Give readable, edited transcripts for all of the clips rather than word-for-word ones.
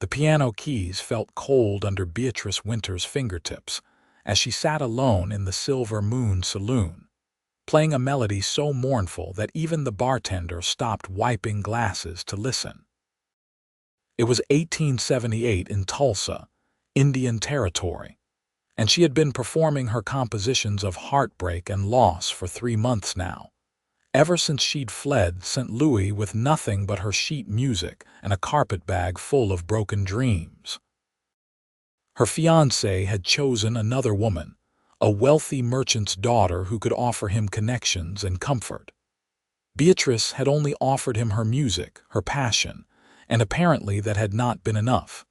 The piano keys felt cold under Beatrice Winters' fingertips as she sat alone in the Silver Moon Saloon, playing a melody so mournful that even the bartender stopped wiping glasses to listen. It was 1878 in Tulsa, Indian Territory, and she had been performing her compositions of heartbreak and loss for 3 months now, ever since she'd fled St. Louis with nothing but her sheet music and a carpetbag full of broken dreams. Her fiancé had chosen another woman, a wealthy merchant's daughter who could offer him connections and comfort. Beatrice had only offered him her music, her passion, and apparently that had not been enough.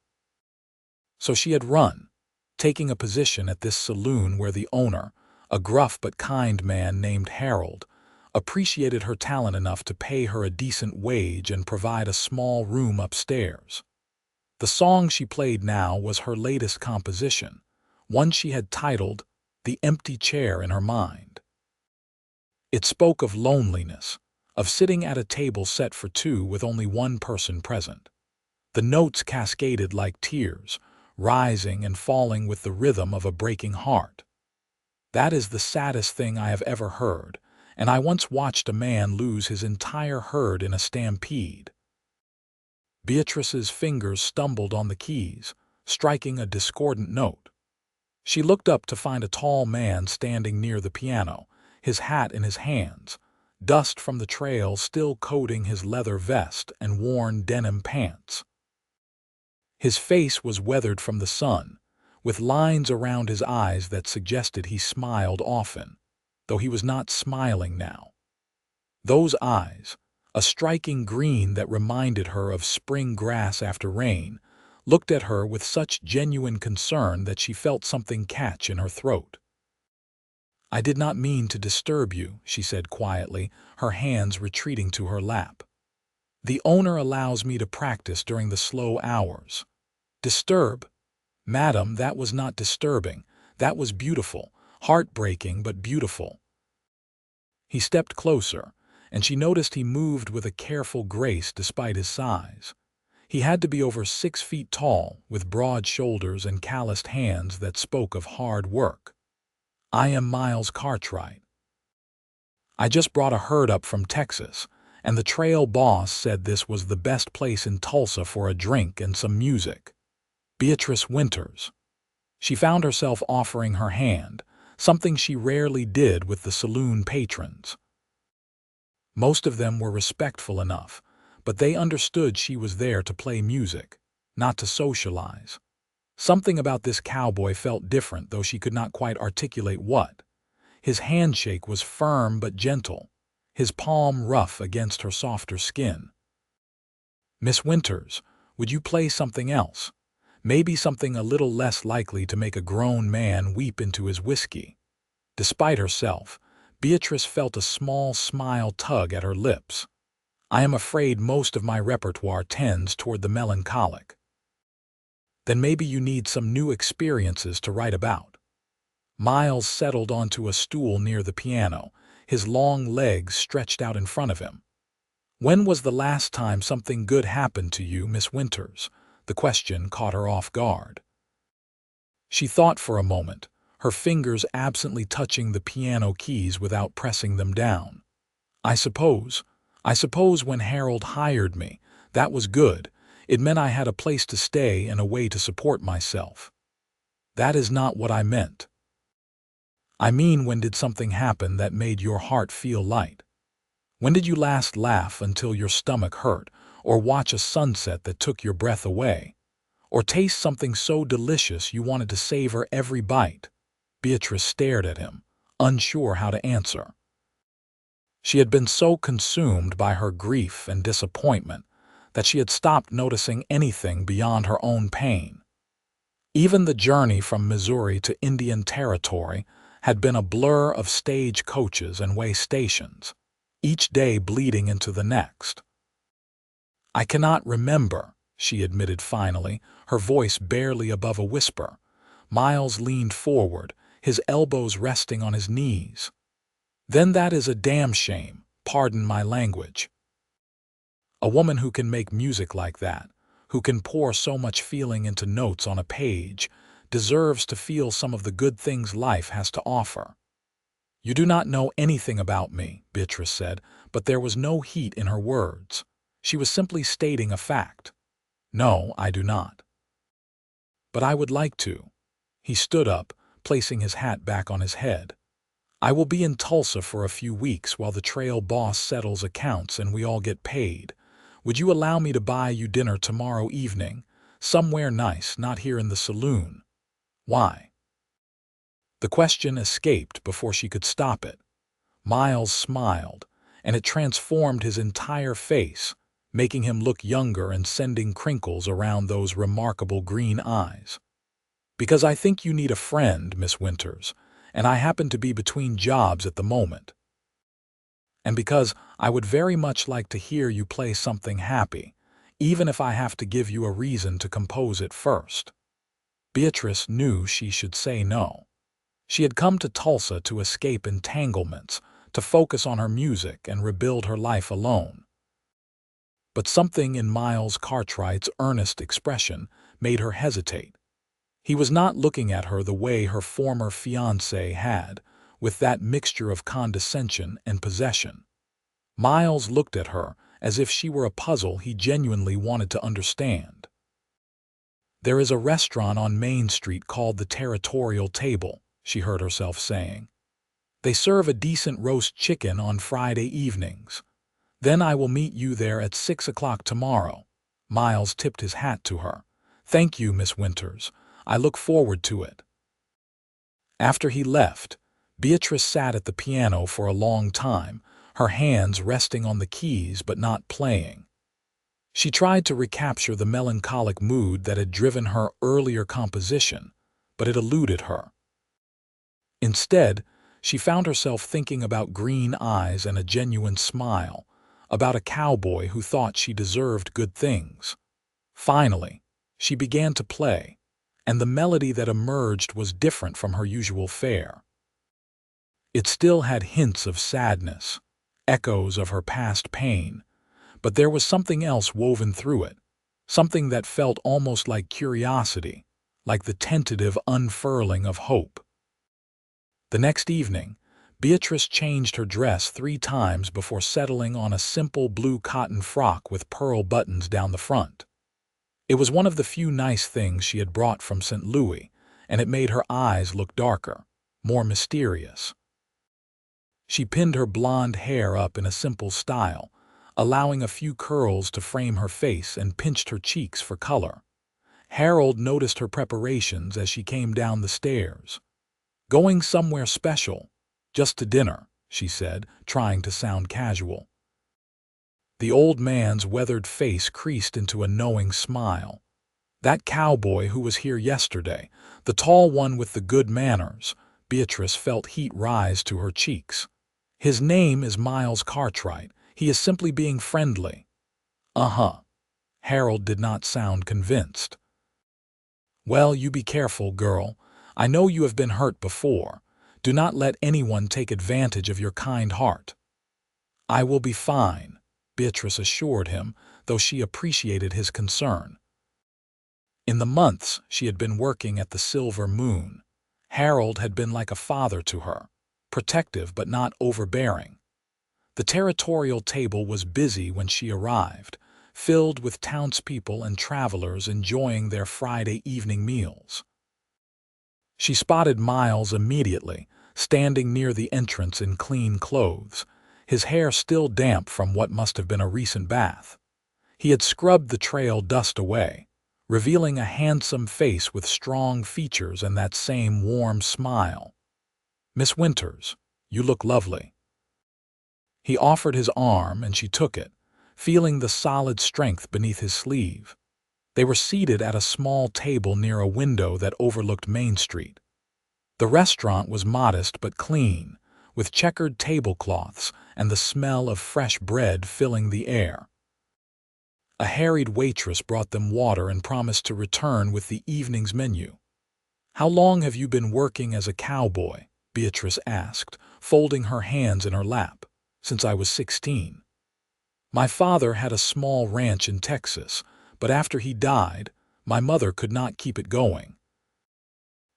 So she had run, taking a position at this saloon where the owner, a gruff but kind man named Harold, appreciated her talent enough to pay her a decent wage and provide a small room upstairs. The song she played now was her latest composition, one she had titled "The Empty Chair in Her Mind." It spoke of loneliness, of sitting at a table set for two with only one person present. The notes cascaded like tears, rising and falling with the rhythm of a breaking heart. "That is the saddest thing I have ever heard, and I once watched a man lose his entire herd in a stampede." Beatrice's fingers stumbled on the keys, striking a discordant note. She looked up to find a tall man standing near the piano, his hat in his hands, dust from the trail still coating his leather vest and worn denim pants. His face was weathered from the sun, with lines around his eyes that suggested he smiled often, though he was not smiling now. Those eyes, a striking green that reminded her of spring grass after rain, looked at her with such genuine concern that she felt something catch in her throat. "I did not mean to disturb you," she said quietly, her hands retreating to her lap. "The owner allows me to practice during the slow hours." "Disturb? Madam, that was not disturbing. That was beautiful, heartbreaking but beautiful." He stepped closer, and she noticed he moved with a careful grace despite his size. He had to be over 6 feet tall, with broad shoulders and calloused hands that spoke of hard work. "I am Miles Cartwright. I just brought a herd up from Texas, and the trail boss said this was the best place in Tulsa for a drink and some music." Beatrice Winters. She found herself offering her hand, something she rarely did with the saloon patrons. Most of them were respectful enough, but they understood she was there to play music, not to socialize. Something about this cowboy felt different, though she could not quite articulate what. His handshake was firm but gentle, his palm rough against her softer skin. "Miss Winters, would you play something else? Maybe something a little less likely to make a grown man weep into his whiskey." Despite herself, Beatrice felt a small smile tug at her lips. "I am afraid most of my repertoire tends toward the melancholic." "Then maybe you need some new experiences to write about." Miles settled onto a stool near the piano, his long legs stretched out in front of him. "When was the last time something good happened to you, Miss Winters?" The question caught her off guard. She thought for a moment, her fingers absently touching the piano keys without pressing them down. I suppose when Harold hired me, that was good. It meant I had a place to stay and a way to support myself." "That is not what I meant. I mean, when did something happen that made your heart feel light? When did you last laugh until your stomach hurt, or watch a sunset that took your breath away, or taste something so delicious you wanted to savor every bite?" Beatrice stared at him, unsure how to answer. She had been so consumed by her grief and disappointment that she had stopped noticing anything beyond her own pain. Even the journey from Missouri to Indian Territory had been a blur of stage coaches and way stations, each day bleeding into the next. "I cannot remember," she admitted finally, her voice barely above a whisper. Miles leaned forward, his elbows resting on his knees. "Then that is a damn shame, pardon my language. A woman who can make music like that, who can pour so much feeling into notes on a page, deserves to feel some of the good things life has to offer. You do not know anything about me, Beatrice said, but there was no heat in her words. She was simply stating a fact. No, I do not. But I would like to. He stood up, placing his hat back on his head. I will be in Tulsa for a few weeks while the trail boss settles accounts and we all get paid. Would you allow me to buy you dinner tomorrow evening? Somewhere nice, not here in the saloon. Why? The question escaped before she could stop it. Miles smiled, and it transformed his entire face, making him look younger and sending crinkles around those remarkable green eyes. Because I think you need a friend, Miss Winters, and I happen to be between jobs at the moment. And because I would very much like to hear you play something happy, even if I have to give you a reason to compose it first. Beatrice knew she should say no. She had come to Tulsa to escape entanglements, to focus on her music and rebuild her life alone. But something in Miles Cartwright's earnest expression made her hesitate. He was not looking at her the way her former fiancé had, with that mixture of condescension and possession. Miles looked at her as if she were a puzzle he genuinely wanted to understand. There is a restaurant on Main Street called the Territorial Table, she heard herself saying. They serve a decent roast chicken on Friday evenings. Then I will meet you there at 6 o'clock tomorrow. Miles tipped his hat to her. Thank you, Miss Winters. I look forward to it. After he left, Beatrice sat at the piano for a long time, her hands resting on the keys but not playing. She tried to recapture the melancholic mood that had driven her earlier composition, but it eluded her. Instead, she found herself thinking about green eyes and a genuine smile, about a cowboy who thought she deserved good things. Finally, she began to play, and the melody that emerged was different from her usual fare. It still had hints of sadness, echoes of her past pain, but there was something else woven through it, something that felt almost like curiosity, like the tentative unfurling of hope. The next evening, Beatrice changed her dress 3 times before settling on a simple blue cotton frock with pearl buttons down the front. It was one of the few nice things she had brought from St. Louis, and it made her eyes look darker, more mysterious. She pinned her blonde hair up in a simple style, allowing a few curls to frame her face and pinched her cheeks for color. Harold noticed her preparations as she came down the stairs. Going somewhere special, just to dinner, she said, trying to sound casual. The old man's weathered face creased into a knowing smile. That cowboy who was here yesterday, the tall one with the good manners, Beatrice felt heat rise to her cheeks. His name is Miles Cartwright. He is simply being friendly. Uh-huh. Harold did not sound convinced. Well, you be careful, girl. I know you have been hurt before. Do not let anyone take advantage of your kind heart. I will be fine, Beatrice assured him, though she appreciated his concern. In the months she had been working at the Silver Moon, Harold had been like a father to her, protective but not overbearing. The Territorial Table was busy when she arrived, filled with townspeople and travelers enjoying their Friday evening meals. She spotted Miles immediately, standing near the entrance in clean clothes, his hair still damp from what must have been a recent bath. He had scrubbed the trail dust away, revealing a handsome face with strong features and that same warm smile. Miss Winters, you look lovely. He offered his arm and she took it, feeling the solid strength beneath his sleeve. They were seated at a small table near a window that overlooked Main Street. The restaurant was modest but clean, with checkered tablecloths and the smell of fresh bread filling the air. A harried waitress brought them water and promised to return with the evening's menu. How long have you been working as a cowboy? Beatrice asked, folding her hands in her lap. Since I was 16. My father had a small ranch in Texas, but after he died, my mother could not keep it going.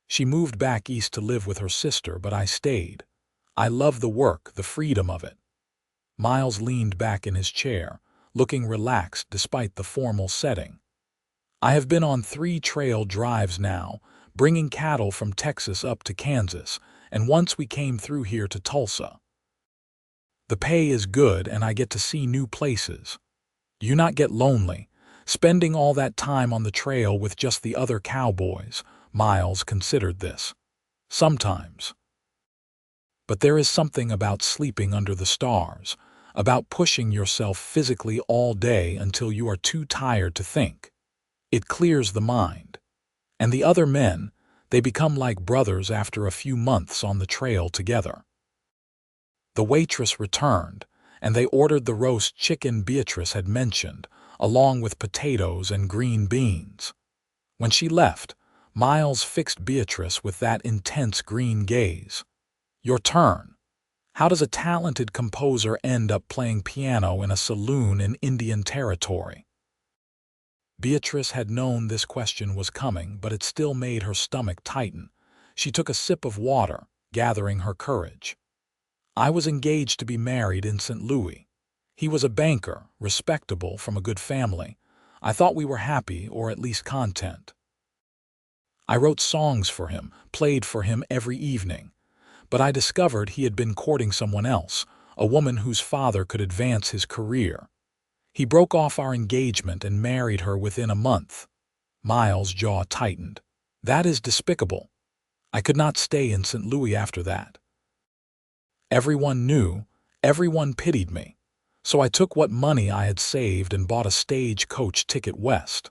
She moved back east to live with her sister, but I stayed. I love the work, the freedom of it." Miles leaned back in his chair, looking relaxed despite the formal setting. "I have been on 3 trail drives now, bringing cattle from Texas up to Kansas, and once we came through here to Tulsa. The pay is good and I get to see new places. Do you not get lonely, spending all that time on the trail with just the other cowboys?" Miles considered this. "Sometimes. But there is something about sleeping under the stars, about pushing yourself physically all day until you are too tired to think. It clears the mind. And the other men, they become like brothers after a few months on the trail together." The waitress returned, and they ordered the roast chicken Beatrice had mentioned, along with potatoes and green beans. When she left, Miles fixed Beatrice with that intense green gaze. "Your turn. How does a talented composer end up playing piano in a saloon in Indian Territory?" Beatrice had known this question was coming, but it still made her stomach tighten. She took a sip of water, gathering her courage. "I was engaged to be married in St. Louis. He was a banker, respectable, from a good family. I thought we were happy, or at least content. I wrote songs for him, played for him every evening. But I discovered he had been courting someone else, a woman whose father could advance his career. He broke off our engagement and married her within a month." Miles' jaw tightened. "That is despicable. I could not stay in St. Louis after that. Everyone knew, everyone pitied me. So I took what money I had saved and bought a stage-coach ticket west.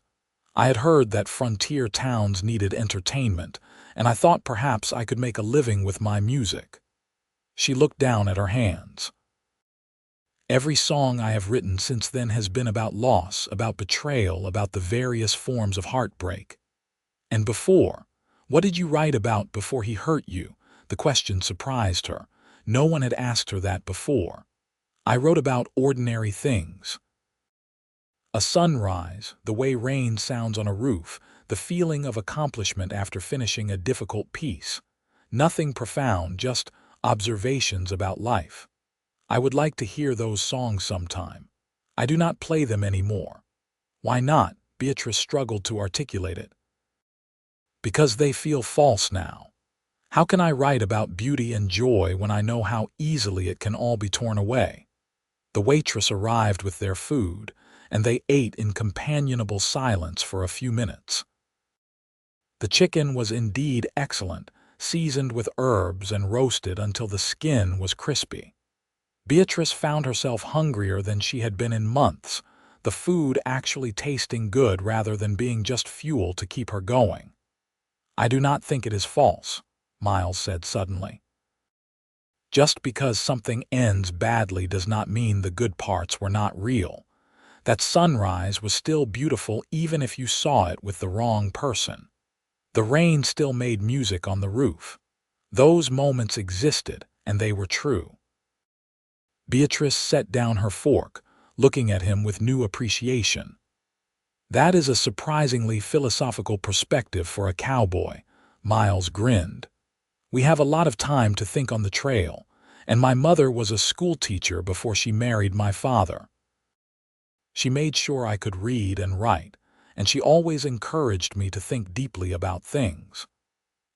I had heard that frontier towns needed entertainment, and I thought perhaps I could make a living with my music." She looked down at her hands. "Every song I have written since then has been about loss, about betrayal, about the various forms of heartbreak." "And before? What did you write about before he hurt you?" The question surprised her. No one had asked her that before. "I wrote about ordinary things. A sunrise, the way rain sounds on a roof, the feeling of accomplishment after finishing a difficult piece. Nothing profound, just observations about life. I would like to hear those songs sometime. I do not play them anymore." "Why not?" Beatrice struggled to articulate it. "Because they feel false now. How can I write about beauty and joy when I know how easily it can all be torn away?" The waitress arrived with their food, and they ate in companionable silence for a few minutes. The chicken was indeed excellent, seasoned with herbs and roasted until the skin was crispy. Beatrice found herself hungrier than she had been in months, the food actually tasting good rather than being just fuel to keep her going. "I do not think it is false," Miles said suddenly. "Just because something ends badly does not mean the good parts were not real. That sunrise was still beautiful even if you saw it with the wrong person. The rain still made music on the roof. Those moments existed, and they were true." Beatrice set down her fork, looking at him with new appreciation. "That is a surprisingly philosophical perspective for a cowboy," Miles grinned. "We have a lot of time to think on the trail, and my mother was a schoolteacher before she married my father. She made sure I could read and write, and she always encouraged me to think deeply about things."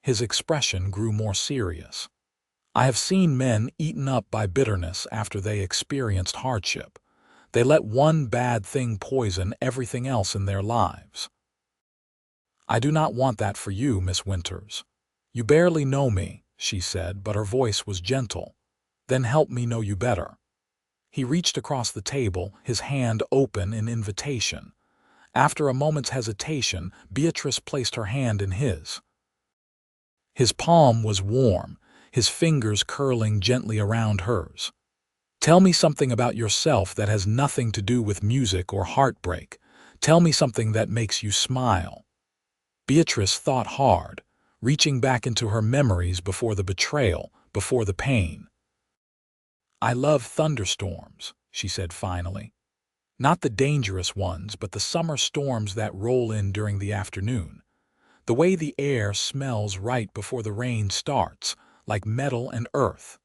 His expression grew more serious. "I have seen men eaten up by bitterness after they experienced hardship. They let one bad thing poison everything else in their lives. I do not want that for you, Miss Winters. You barely know me," she said, but her voice was gentle. "Then help me know you better." He reached across the table, his hand open in invitation. After a moment's hesitation, Beatrice placed her hand in his. His palm was warm, his fingers curling gently around hers. "Tell me something about yourself that has nothing to do with music or heartbreak. Tell me something that makes you smile." Beatrice thought hard, reaching back into her memories before the betrayal, before the pain. "I love thunderstorms," she said finally. Not the dangerous ones, but the summer storms that roll in during the afternoon. The way the air smells right before the rain starts, like metal and earth.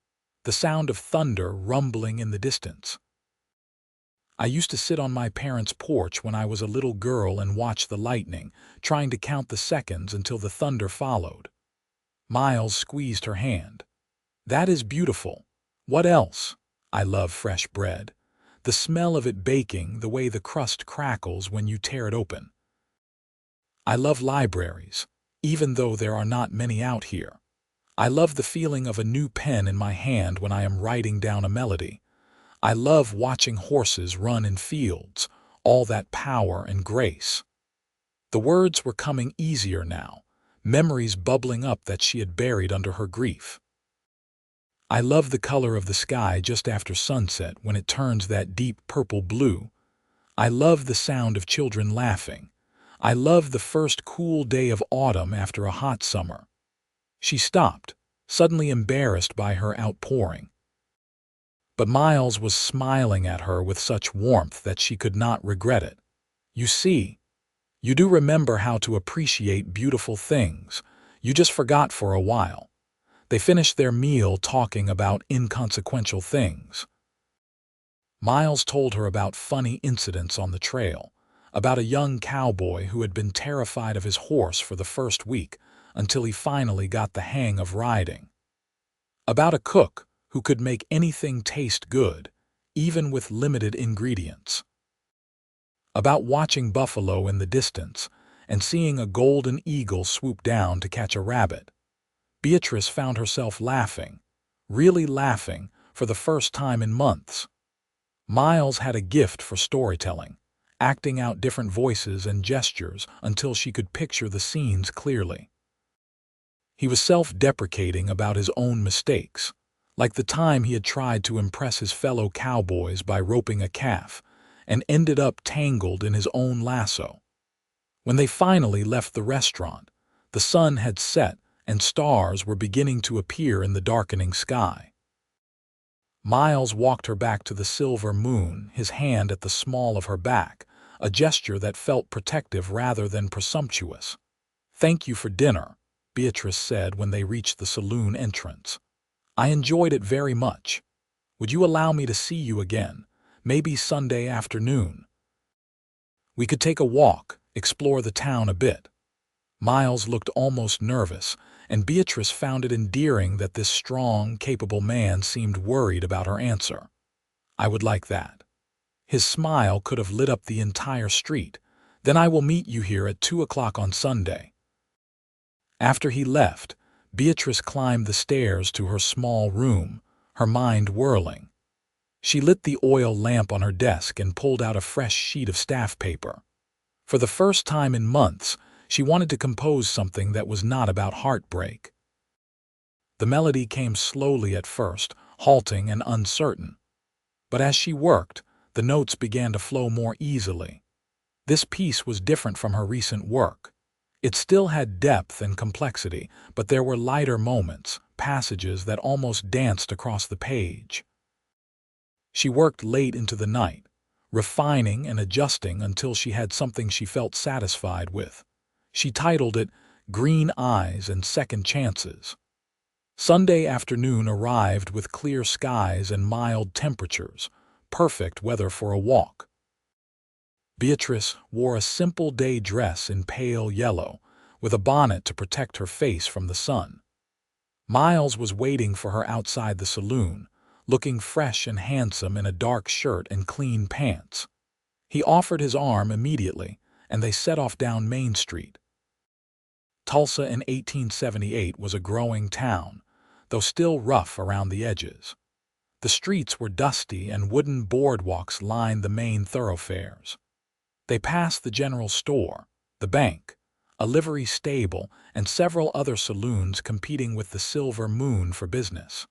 The sound of thunder rumbling in the distance. I used to sit on my parents' porch when I was a little girl and watch the lightning, trying to count the seconds until the thunder followed. Miles squeezed her hand. That is beautiful. What else? I love fresh bread. The smell of it baking, the way the crust crackles when you tear it open. I love libraries, even though there are not many out here. I love the feeling of a new pen in my hand when I am writing down a melody. I love watching horses run in fields, all that power and grace. The words were coming easier now, memories bubbling up that she had buried under her grief. I love the color of the sky just after sunset when it turns that deep purple blue. I love the sound of children laughing. I love the first cool day of autumn after a hot summer. She stopped, suddenly embarrassed by her outpouring. But Miles was smiling at her with such warmth that she could not regret it. You see, you do remember how to appreciate beautiful things. You just forgot for a while. They finished their meal talking about inconsequential things. Miles told her about funny incidents on the trail, about a young cowboy who had been terrified of his horse for the first week until he finally got the hang of riding. About a cook who could make anything taste good, even with limited ingredients. About watching buffalo in the distance and seeing a golden eagle swoop down to catch a rabbit. Beatrice found herself laughing, really laughing, for the first time in months. Miles had a gift for storytelling, acting out different voices and gestures until she could picture the scenes clearly. He was self-deprecating about his own mistakes, like the time he had tried to impress his fellow cowboys by roping a calf and ended up tangled in his own lasso. When they finally left the restaurant, the sun had set and stars were beginning to appear in the darkening sky. Miles walked her back to the silver moon, his hand at the small of her back, a gesture that felt protective rather than presumptuous. "Thank you for dinner," Beatrice said when they reached the saloon entrance. "I enjoyed it very much. Would you allow me to see you again, maybe Sunday afternoon? We could take a walk, explore the town a bit." Miles looked almost nervous, and Beatrice found it endearing that this strong, capable man seemed worried about her answer. "I would like that." His smile could have lit up the entire street. "Then I will meet you here at 2 o'clock on Sunday." After he left, Beatrice climbed the stairs to her small room, her mind whirling. She lit the oil lamp on her desk and pulled out a fresh sheet of staff paper. For the first time in months, she wanted to compose something that was not about heartbreak. The melody came slowly at first, halting and uncertain. But as she worked, the notes began to flow more easily. This piece was different from her recent work. It still had depth and complexity, but there were lighter moments, passages that almost danced across the page. She worked late into the night, refining and adjusting until she had something she felt satisfied with. She titled it "Green Eyes and Second Chances." Sunday afternoon arrived with clear skies and mild temperatures, perfect weather for a walk. Beatrice wore a simple day dress in pale yellow, with a bonnet to protect her face from the sun. Miles was waiting for her outside the saloon, looking fresh and handsome in a dark shirt and clean pants. He offered his arm immediately, and they set off down Main Street. Tulsa in 1878 was a growing town, though still rough around the edges. The streets were dusty and wooden boardwalks lined the main thoroughfares. They passed the general store, the bank, a livery stable, and several other saloons competing with the Silver Moon for business.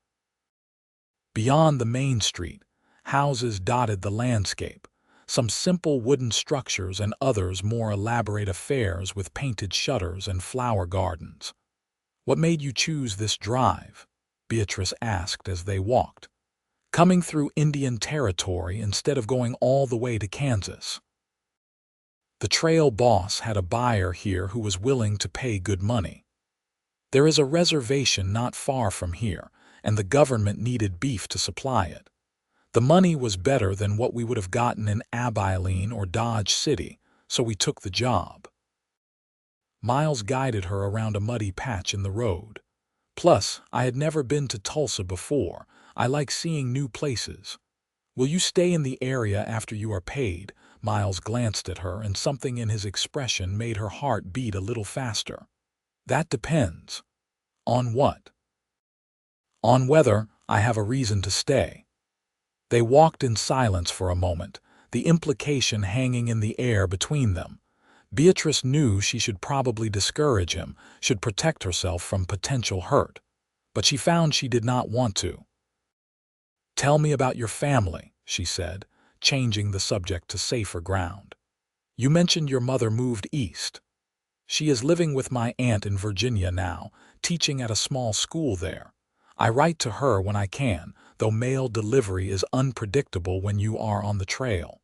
Beyond the main street, houses dotted the landscape, some simple wooden structures and others more elaborate affairs with painted shutters and flower gardens. "What made you choose this drive?" Beatrice asked as they walked. coming through Indian Territory instead of going all the way to Kansas. The trail boss had a buyer here who was willing to pay good money. There is a reservation not far from here, and the government needed beef to supply it. The money was better than what we would have gotten in Abilene or Dodge City, so we took the job. Miles guided her around a muddy patch in the road. Plus, I had never been to Tulsa before. I like seeing new places. Will you stay in the area after you are paid? Miles glanced at her, and something in his expression made her heart beat a little faster. That depends. On what? On whether I have a reason to stay. They walked in silence for a moment, the implication hanging in the air between them. Beatrice knew she should probably discourage him, should protect herself from potential hurt. But she found she did not want to. "Tell me about your family," she said, changing the subject to safer ground. "You mentioned your mother moved east." "She is living with my aunt in Virginia now, teaching at a small school there. I write to her when I can, though mail delivery is unpredictable when you are on the trail.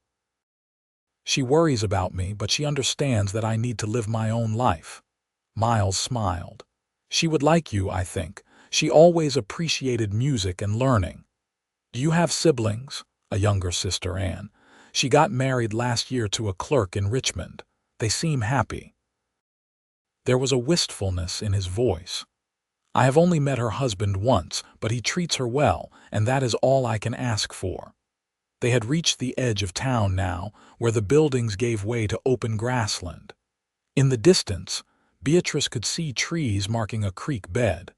She worries about me, but she understands that I need to live my own life." Miles smiled. "She would like you, I think. She always appreciated music and learning." "Do you have siblings?" "A younger sister, Anne. She got married last year to a clerk in Richmond. They seem happy." There was a wistfulness in his voice. "I have only met her husband once, but he treats her well, and that is all I can ask for." They had reached the edge of town now, where the buildings gave way to open grassland. In the distance, Beatrice could see trees marking a creek bed.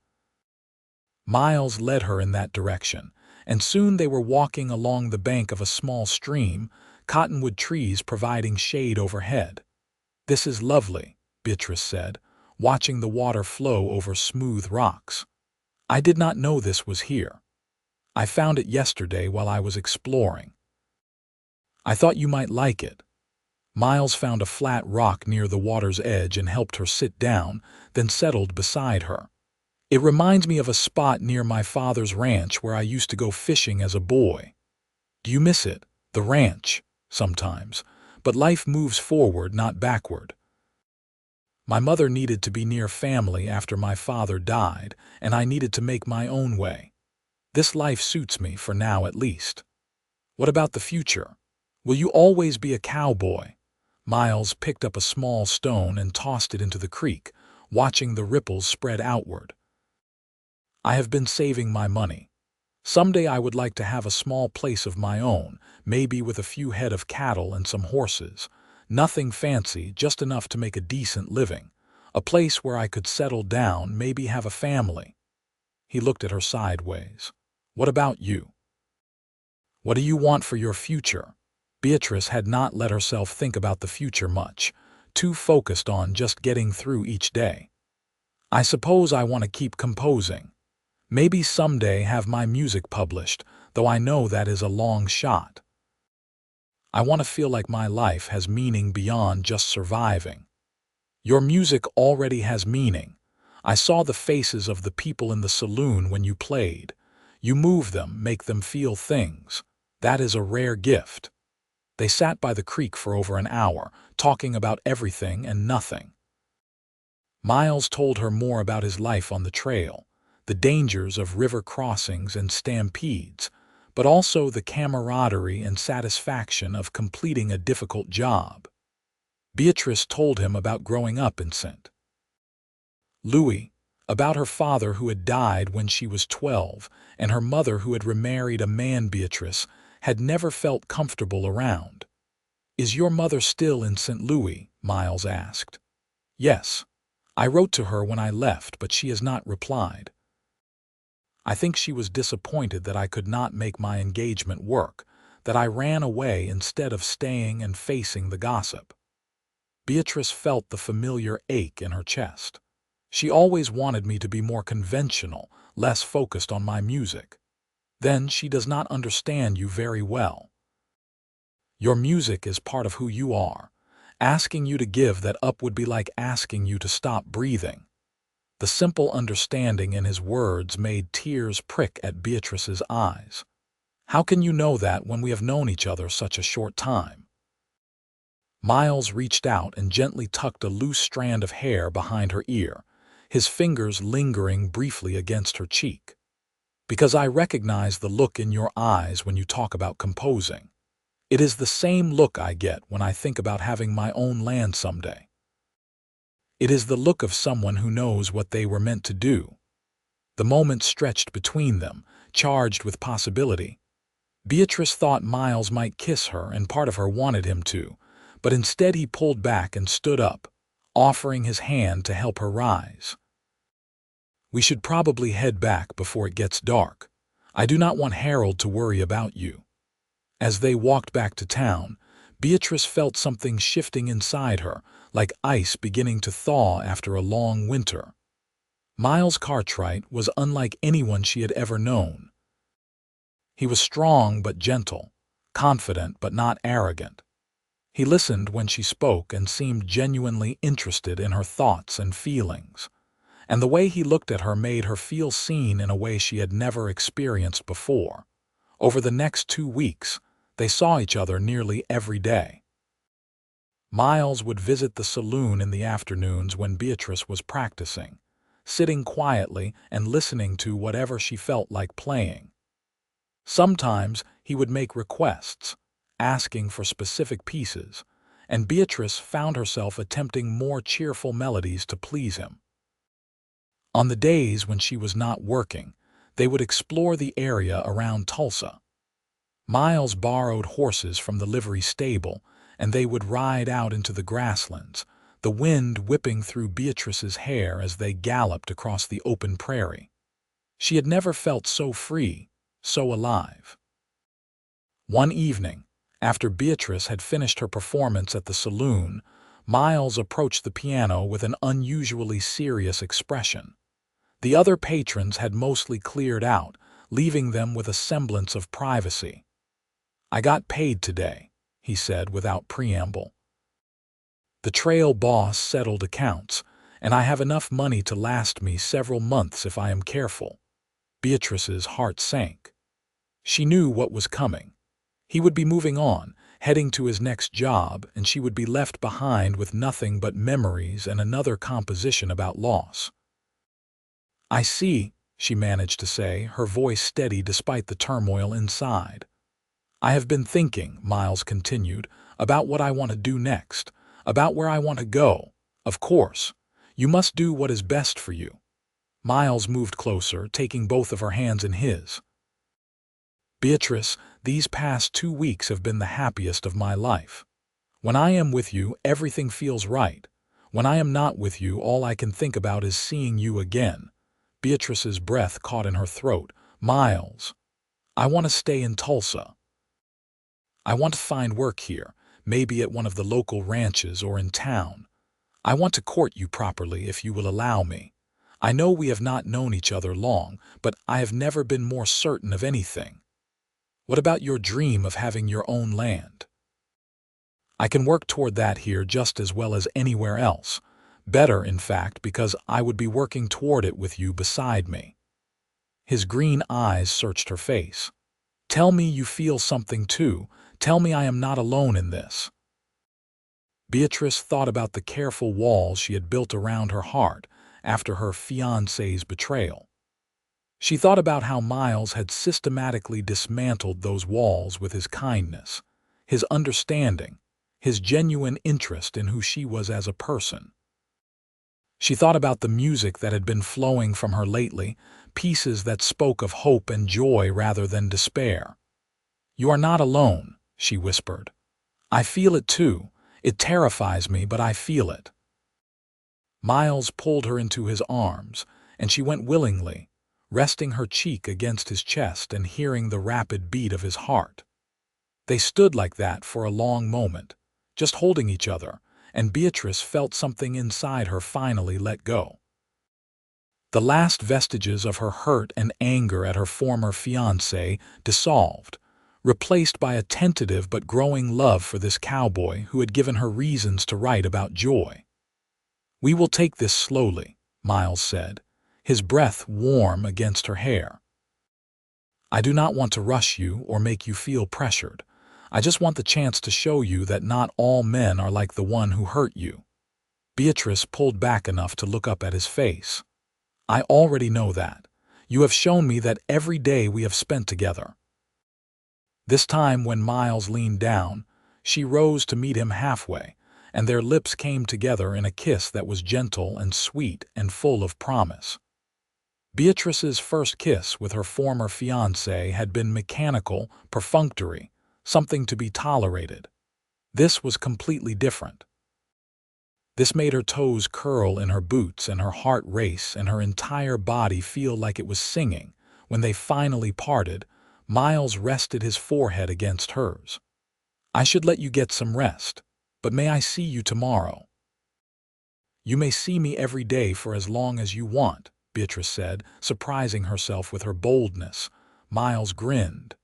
Miles led her in that direction, and soon they were walking along the bank of a small stream, cottonwood trees providing shade overhead. "This is lovely," Beatrice said, watching the water flow over smooth rocks. "I did not know this was here. I found it yesterday while I was exploring. I thought you might like it." Miles found a flat rock near the water's edge and helped her sit down, then settled beside her. "It reminds me of a spot near my father's ranch where I used to go fishing as a boy." "Do you miss it?" "The ranch, sometimes. But life moves forward, not backward. My mother needed to be near family after my father died, and I needed to make my own way. This life suits me, for now at least." "What about the future? Will you always be a cowboy?" Miles picked up a small stone and tossed it into the creek, watching the ripples spread outward. "I have been saving my money. Someday I would like to have a small place of my own, maybe with a few head of cattle and some horses. Nothing fancy, just enough to make a decent living. A place where I could settle down, maybe have a family." He looked at her sideways. "What about you? What do you want for your future?" Beatrice had not let herself think about the future much, too focused on just getting through each day. "I suppose I want to keep composing. Maybe someday have my music published, though I know that is a long shot. I want to feel like my life has meaning beyond just surviving." "Your music already has meaning. I saw the faces of the people in the saloon when you played. You move them, make them feel things. That is a rare gift." They sat by the creek for over an hour, talking about everything and nothing. Miles told her more about his life on the trail, the dangers of river crossings and stampedes, but also the camaraderie and satisfaction of completing a difficult job. Beatrice told him about growing up in St. Louis, about her father who had died when she was 12, and her mother who had remarried a man Beatrice had never felt comfortable around. "Is your mother still in St. Louis?" Miles asked. "Yes. I wrote to her when I left, but she has not replied. I think she was disappointed that I could not make my engagement work, that I ran away instead of staying and facing the gossip." Beatrice felt the familiar ache in her chest. "She always wanted me to be more conventional, less focused on my music." "Then she does not understand you very well. Your music is part of who you are. Asking you to give that up would be like asking you to stop breathing." The simple understanding in his words made tears prick at Beatrice's eyes. How can you know that when we have known each other such a short time? Miles reached out and gently tucked a loose strand of hair behind her ear, his fingers lingering briefly against her cheek. Because I recognize the look in your eyes when you talk about composing. It is the same look I get when I think about having my own land someday. It is the look of someone who knows what they were meant to do. The moment stretched between them, charged with possibility. Beatrice thought Miles might kiss her, and part of her wanted him to, but instead he pulled back and stood up, offering his hand to help her rise. We should probably head back before it gets dark. I do not want Harold to worry about you. As they walked back to town, Beatrice felt something shifting inside her, like ice beginning to thaw after a long winter. Miles Cartwright was unlike anyone she had ever known. He was strong but gentle, confident but not arrogant. He listened when she spoke and seemed genuinely interested in her thoughts and feelings. And the way he looked at her made her feel seen in a way she had never experienced before. Over the next 2 weeks, they saw each other nearly every day. Miles would visit the saloon in the afternoons when Beatrice was practicing, sitting quietly and listening to whatever she felt like playing. Sometimes he would make requests, asking for specific pieces, and Beatrice found herself attempting more cheerful melodies to please him. On the days when she was not working, they would explore the area around Tulsa. Miles borrowed horses from the livery stable, and they would ride out into the grasslands, the wind whipping through Beatrice's hair as they galloped across the open prairie. She had never felt so free, so alive. One evening, after Beatrice had finished her performance at the saloon, Miles approached the piano with an unusually serious expression. The other patrons had mostly cleared out, leaving them with a semblance of privacy. "I got paid today," he said without preamble. "The trail boss settled accounts, and I have enough money to last me several months if I am careful." Beatrice's heart sank. She knew what was coming. He would be moving on, heading to his next job, and she would be left behind with nothing but memories and another composition about loss. "I see," she managed to say, her voice steady despite the turmoil inside. "I have been thinking," Miles continued, "about what I want to do next, about where I want to go. Of course, you must do what is best for you." Miles moved closer, taking both of her hands in his. "Beatrice, these past 2 weeks have been the happiest of my life. When I am with you, everything feels right. When I am not with you, all I can think about is seeing you again." Beatrice's breath caught in her throat. "Miles, I want to stay in Tulsa. I want to find work here, maybe at one of the local ranches or in town. I want to court you properly if you will allow me. I know we have not known each other long, but I have never been more certain of anything. What about your dream of having your own land? I can work toward that here just as well as anywhere else. Better, in fact, because I would be working toward it with you beside me." His green eyes searched her face. "Tell me you feel something too. Tell me I am not alone in this." Beatrice thought about the careful walls she had built around her heart after her fiancé's betrayal. She thought about how Miles had systematically dismantled those walls with his kindness, his understanding, his genuine interest in who she was as a person. She thought about the music that had been flowing from her lately, pieces that spoke of hope and joy rather than despair. "You are not alone," she whispered. "I feel it too. It terrifies me, but I feel it." Miles pulled her into his arms, and she went willingly, resting her cheek against his chest and hearing the rapid beat of his heart. They stood like that for a long moment, just holding each other, and Beatrice felt something inside her finally let go. The last vestiges of her hurt and anger at her former fiancé dissolved, replaced by a tentative but growing love for this cowboy who had given her reasons to write about joy. "We will take this slowly," Miles said, his breath warm against her hair. I do not want to rush you or make you feel pressured. I just want the chance to show you that not all men are like the one who hurt you." Beatrice pulled back enough to look up at his face. "I already know that. You have shown me that every day we have spent together." This time, when Miles leaned down, she rose to meet him halfway, and their lips came together in a kiss that was gentle and sweet and full of promise. Beatrice's first kiss with her former fiancé had been mechanical, perfunctory, something to be tolerated. This was completely different. This made her toes curl in her boots and her heart race and her entire body feel like it was singing. When they finally parted, Miles rested his forehead against hers. "I should let you get some rest, but may I see you tomorrow?" "You may see me every day for as long as you want," Beatrice said, surprising herself with her boldness. Miles grinned.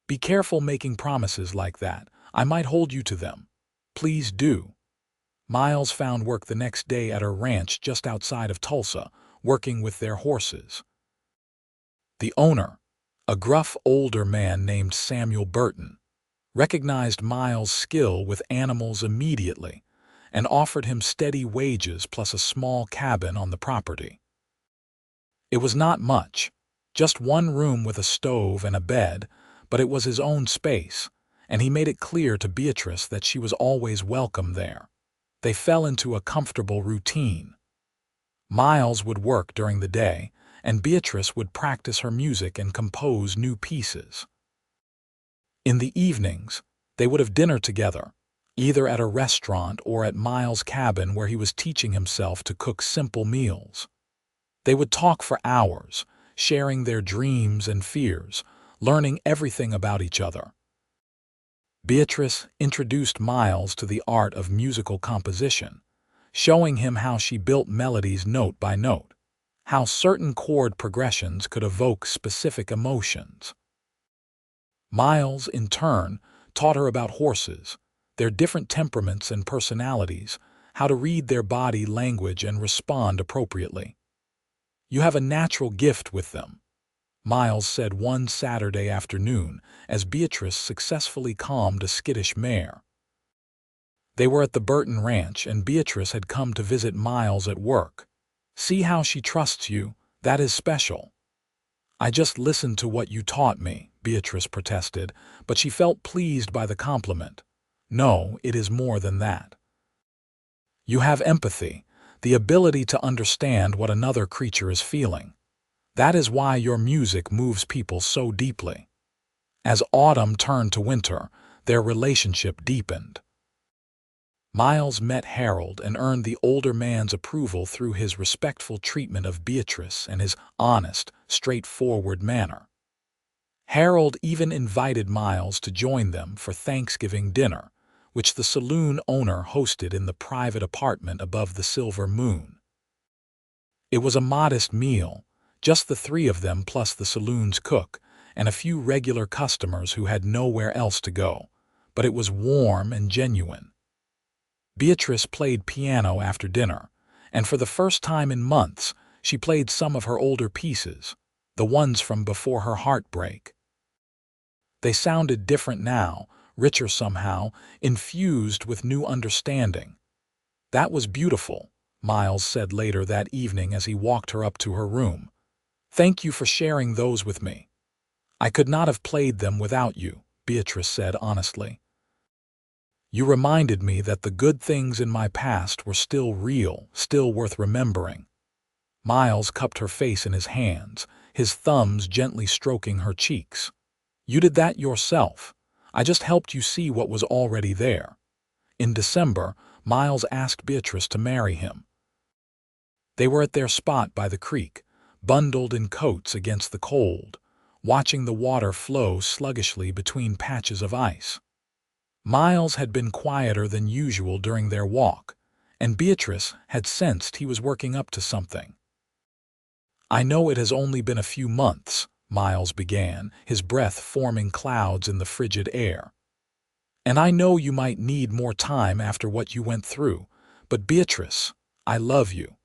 "Be careful making promises like that. I might hold you to them." "Please do." Miles found work the next day at her ranch just outside of Tulsa, working with their horses. The owner, a gruff older man named Samuel Burton, recognized Miles' skill with animals immediately and offered him steady wages plus a small cabin on the property. It was not much, just one room with a stove and a bed, but it was his own space, and he made it clear to Beatrice that she was always welcome there. They fell into a comfortable routine. Miles would work during the day, and Beatrice would practice her music and compose new pieces. In the evenings, they would have dinner together, either at a restaurant or at Miles' cabin where he was teaching himself to cook simple meals. They would talk for hours, sharing their dreams and fears, learning everything about each other. Beatrice introduced Miles to the art of musical composition, showing him how she built melodies note by note, how certain chord progressions could evoke specific emotions. Miles, in turn, taught her about horses, their different temperaments and personalities, how to read their body language and respond appropriately. "You have a natural gift with them," Miles said one Saturday afternoon as Beatrice successfully calmed a skittish mare. They were at the Burton Ranch, and Beatrice had come to visit Miles at work. "See how she trusts you? That is special." "I just listened to what you taught me," Beatrice protested, but she felt pleased by the compliment. "No, it is more than that. You have empathy, the ability to understand what another creature is feeling. That is why your music moves people so deeply." As autumn turned to winter, their relationship deepened. Miles met Harold and earned the older man's approval through his respectful treatment of Beatrice and his honest, straightforward manner. Harold even invited Miles to join them for Thanksgiving dinner, which the saloon owner hosted in the private apartment above the silver moon. It was a modest meal, just the three of them plus the saloon's cook and a few regular customers who had nowhere else to go, but it was warm and genuine. Beatrice played piano after dinner, and for the first time in months, she played some of her older pieces, the ones from before her heartbreak. They sounded different now, richer somehow, infused with new understanding. "That was beautiful," Miles said later that evening as he walked her up to her room. "Thank you for sharing those with me." "I could not have played them without you," Beatrice said honestly. "You reminded me that the good things in my past were still real, still worth remembering." Miles cupped her face in his hands, his thumbs gently stroking her cheeks. "You did that yourself. I just helped you see what was already there." In December, Miles asked Beatrice to marry him. They were at their spot by the creek, bundled in coats against the cold, watching the water flow sluggishly between patches of ice. Miles had been quieter than usual during their walk, and Beatrice had sensed he was working up to something. "I know it has only been a few months," Miles began, his breath forming clouds in the frigid air. "And I know you might need more time after what you went through, but Beatrice, I love you.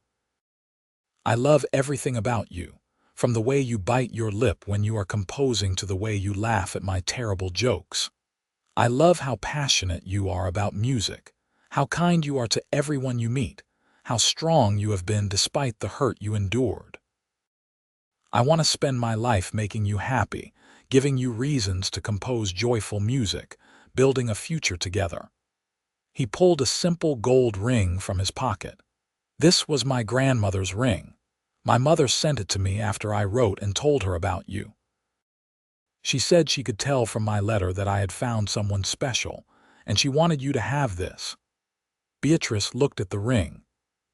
I love everything about you, From the way you bite your lip when you are composing to the way you laugh at my terrible jokes. I love how passionate you are about music, how kind you are to everyone you meet, how strong you have been despite the hurt you endured. I want to spend my life making you happy, giving you reasons to compose joyful music, building a future together. He pulled a simple gold ring from his pocket. This was my grandmother's ring. My mother sent it to me after I wrote and told her about you. She said she could tell from my letter that I had found someone special, and she wanted you to have this. Beatrice looked at the ring,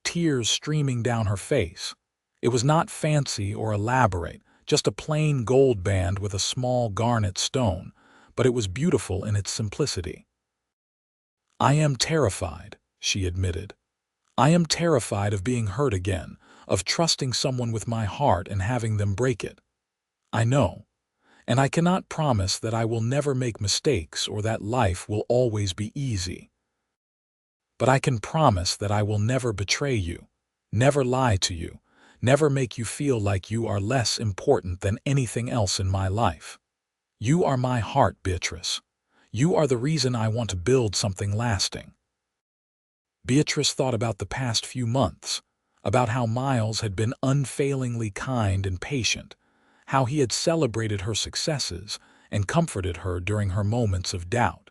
tears streaming down her face. It was not fancy or elaborate, just a plain gold band with a small garnet stone, but it was beautiful in its simplicity. I am terrified, she admitted. I am terrified of being hurt again, of trusting someone with my heart and having them break it. I know, and I cannot promise that I will never make mistakes or that life will always be easy. But I can promise that I will never betray you, never lie to you, never make you feel like you are less important than anything else in my life. You are my heart, Beatrice. You are the reason I want to build something lasting. Beatrice thought about the past few months, about how Miles had been unfailingly kind and patient, how he had celebrated her successes and comforted her during her moments of doubt.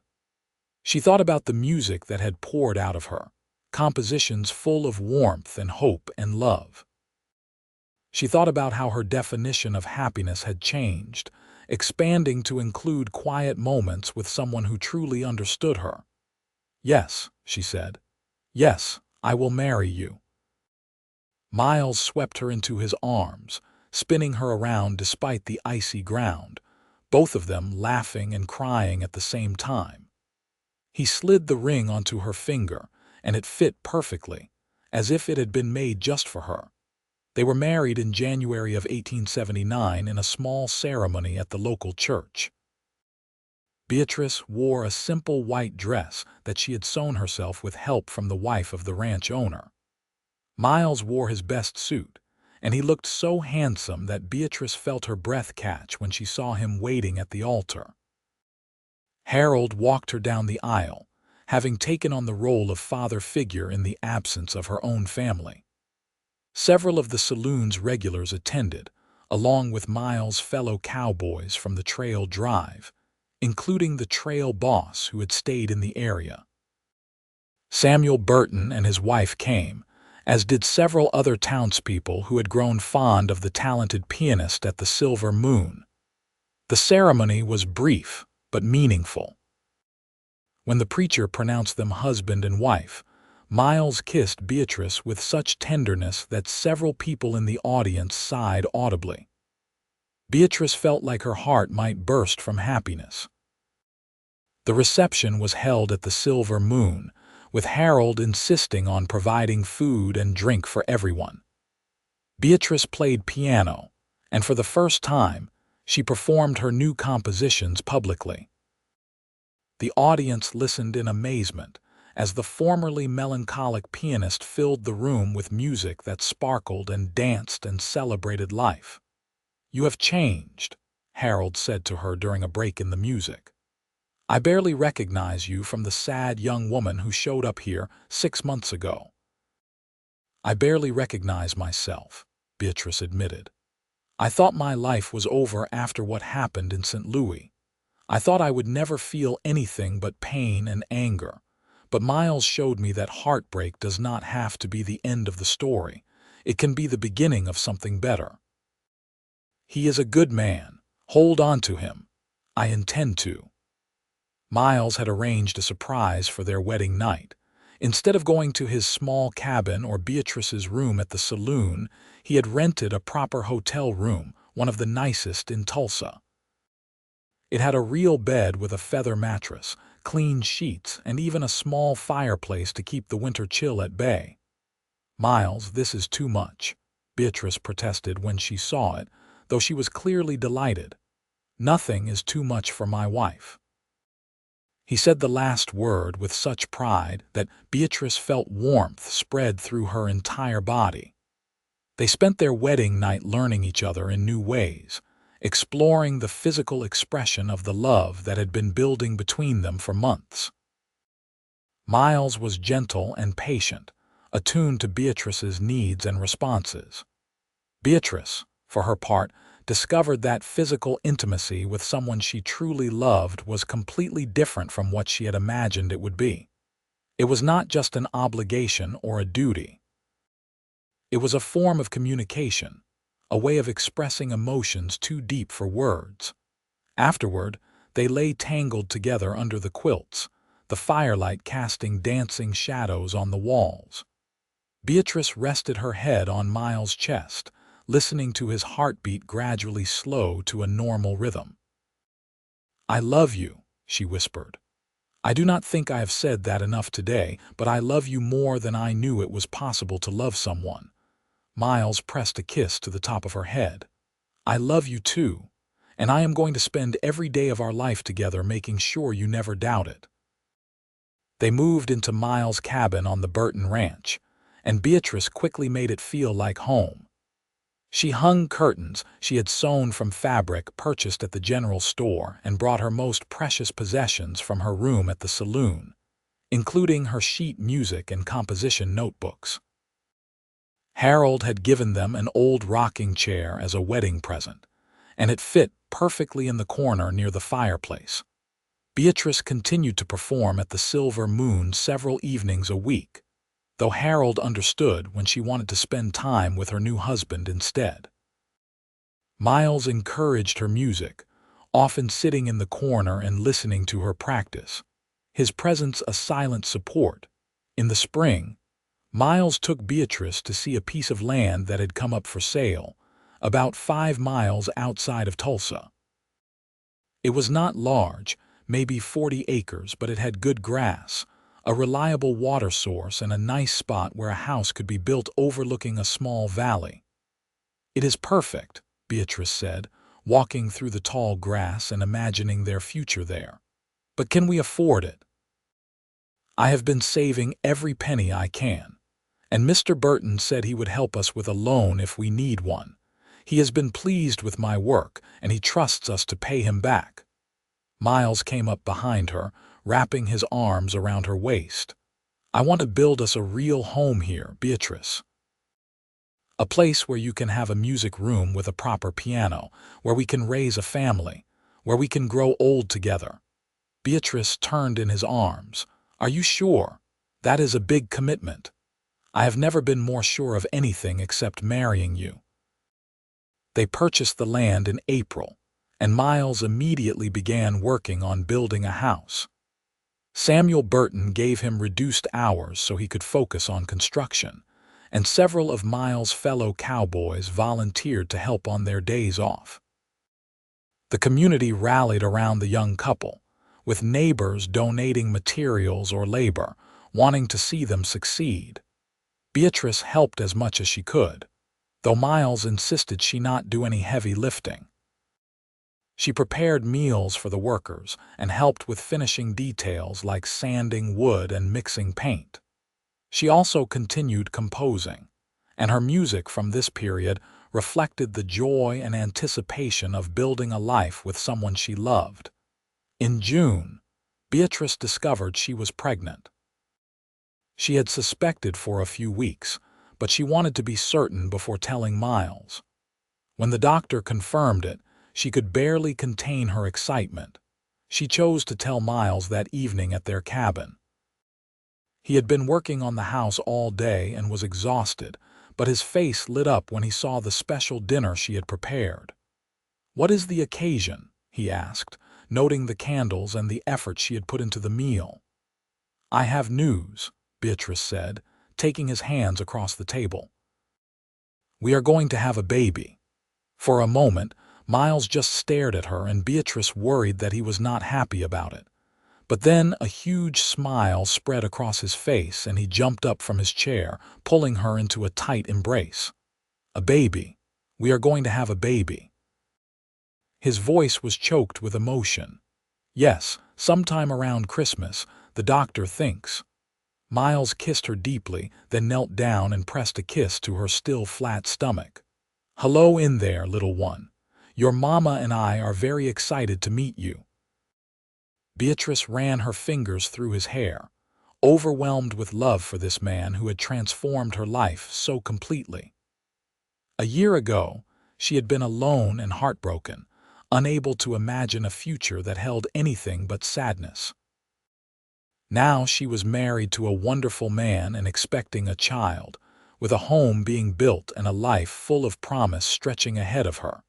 She thought about the music that had poured out of her, compositions full of warmth and hope and love. She thought about how her definition of happiness had changed, expanding to include quiet moments with someone who truly understood her. Yes, she said. Yes, I will marry you. Miles swept her into his arms, spinning her around despite the icy ground, both of them laughing and crying at the same time. He slid the ring onto her finger, and it fit perfectly, as if it had been made just for her. They were married in January of 1879 in a small ceremony at the local church. Beatrice wore a simple white dress that she had sewn herself with help from the wife of the ranch owner. Miles wore his best suit, and he looked so handsome that Beatrice felt her breath catch when she saw him waiting at the altar. Harold walked her down the aisle, having taken on the role of father figure in the absence of her own family. Several of the saloon's regulars attended, along with Miles' fellow cowboys from the trail drive, including the trail boss who had stayed in the area. Samuel Burton and his wife came, as did several other townspeople who had grown fond of the talented pianist at the Silver Moon. The ceremony was brief but meaningful. When the preacher pronounced them husband and wife, Miles kissed Beatrice with such tenderness that several people in the audience sighed audibly. Beatrice felt like her heart might burst from happiness. The reception was held at the Silver Moon, with Harold insisting on providing food and drink for everyone. Beatrice played piano, and for the first time, she performed her new compositions publicly. The audience listened in amazement as the formerly melancholic pianist filled the room with music that sparkled and danced and celebrated life. "You have changed," Harold said to her during a break in the music. "I barely recognize you from the sad young woman who showed up here 6 months ago." "I barely recognize myself," Beatrice admitted. "I thought my life was over after what happened in St. Louis. I thought I would never feel anything but pain and anger. But Miles showed me that heartbreak does not have to be the end of the story. It can be the beginning of something better. He is a good man. Hold on to him. I intend to." Miles had arranged a surprise for their wedding night. Instead of going to his small cabin or Beatrice's room at the saloon, he had rented a proper hotel room, one of the nicest in Tulsa. It had a real bed with a feather mattress, clean sheets, and even a small fireplace to keep the winter chill at bay. "Miles, this is too much," Beatrice protested when she saw it, though she was clearly delighted. "Nothing is too much for my wife." He said the last word with such pride that Beatrice felt warmth spread through her entire body. They spent their wedding night learning each other in new ways, exploring the physical expression of the love that had been building between them for months. Miles was gentle and patient, attuned to Beatrice's needs and responses. Beatrice, for her part, discovered that physical intimacy with someone she truly loved was completely different from what she had imagined it would be. It was not just an obligation or a duty. It was a form of communication, a way of expressing emotions too deep for words. Afterward, they lay tangled together under the quilts, the firelight casting dancing shadows on the walls. Beatrice rested her head on Miles' chest, listening to his heartbeat gradually slow to a normal rhythm. "I love you," she whispered. "I do not think I have said that enough today, but I love you more than I knew it was possible to love someone." Miles pressed a kiss to the top of her head. "I love you too, and I am going to spend every day of our life together making sure you never doubt it." They moved into Miles' cabin on the Burton Ranch, and Beatrice quickly made it feel like home. She hung curtains she had sewn from fabric purchased at the general store and brought her most precious possessions from her room at the saloon, including her sheet music and composition notebooks. Harold had given them an old rocking chair as a wedding present, and it fit perfectly in the corner near the fireplace. Beatrice continued to perform at the Silver Moon several evenings a week, though Harold understood when she wanted to spend time with her new husband instead. Miles encouraged her music, often sitting in the corner and listening to her practice, his presence a silent support. In the spring, Miles took Beatrice to see a piece of land that had come up for sale, about 5 miles outside of Tulsa. It was not large, maybe 40 acres, but it had good grass, a reliable water source, and a nice spot where a house could be built overlooking a small valley. "It is perfect," Beatrice said, walking through the tall grass and imagining their future there. "But can we afford it?" "I have been saving every penny I can, and Mr. Burton said he would help us with a loan if we need one. He has been pleased with my work, and he trusts us to pay him back." Miles came up behind her, wrapping his arms around her waist. "I want to build us a real home here, Beatrice. A place where you can have a music room with a proper piano, where we can raise a family, where we can grow old together." Beatrice turned in his arms. "Are you sure? That is a big commitment. I have never been more sure of anything except marrying you." They purchased the land in April, and Miles immediately began working on building a house. Samuel Burton gave him reduced hours so he could focus on construction, and several of Miles' fellow cowboys volunteered to help on their days off. The community rallied around the young couple, with neighbors donating materials or labor, wanting to see them succeed. Beatrice helped as much as she could, though Miles insisted she not do any heavy lifting. She prepared meals for the workers and helped with finishing details like sanding wood and mixing paint. She also continued composing, and her music from this period reflected the joy and anticipation of building a life with someone she loved. In June, Beatrice discovered she was pregnant. She had suspected for a few weeks, but she wanted to be certain before telling Miles. When the doctor confirmed it, she could barely contain her excitement. She chose to tell Miles that evening at their cabin. He had been working on the house all day and was exhausted, but his face lit up when he saw the special dinner she had prepared. "What is the occasion?" he asked, noting the candles and the effort she had put into the meal. "I have news," Beatrice said, taking his hands across the table. "We are going to have a baby." For a moment, Miles just stared at her, and Beatrice worried that he was not happy about it. But then a huge smile spread across his face, and he jumped up from his chair, pulling her into a tight embrace. "A baby. We are going to have a baby." His voice was choked with emotion. "Yes, sometime around Christmas, the doctor thinks." Miles kissed her deeply, then knelt down and pressed a kiss to her still flat stomach. "Hello in there, little one. Your mama and I are very excited to meet you." Beatrice ran her fingers through his hair, overwhelmed with love for this man who had transformed her life so completely. A year ago, she had been alone and heartbroken, unable to imagine a future that held anything but sadness. Now she was married to a wonderful man and expecting a child, with a home being built and a life full of promise stretching ahead of her.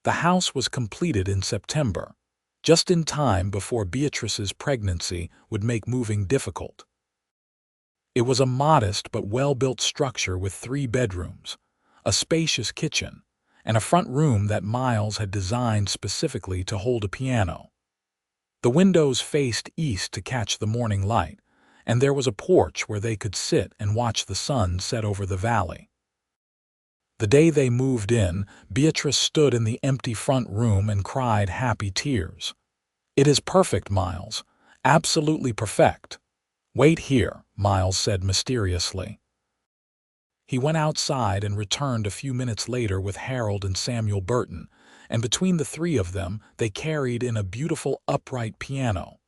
The house was completed in September, just in time before Beatrice's pregnancy would make moving difficult. It was a modest but well-built structure with 3 bedrooms, a spacious kitchen, and a front room that Miles had designed specifically to hold a piano. The windows faced east to catch the morning light, and there was a porch where they could sit and watch the sun set over the valley. The day they moved in, Beatrice stood in the empty front room and cried happy tears. "It is perfect, Miles. Absolutely perfect." "Wait here," Miles said mysteriously. He went outside and returned a few minutes later with Harold and Samuel Burton, and between the 3 of them, they carried in a beautiful upright piano.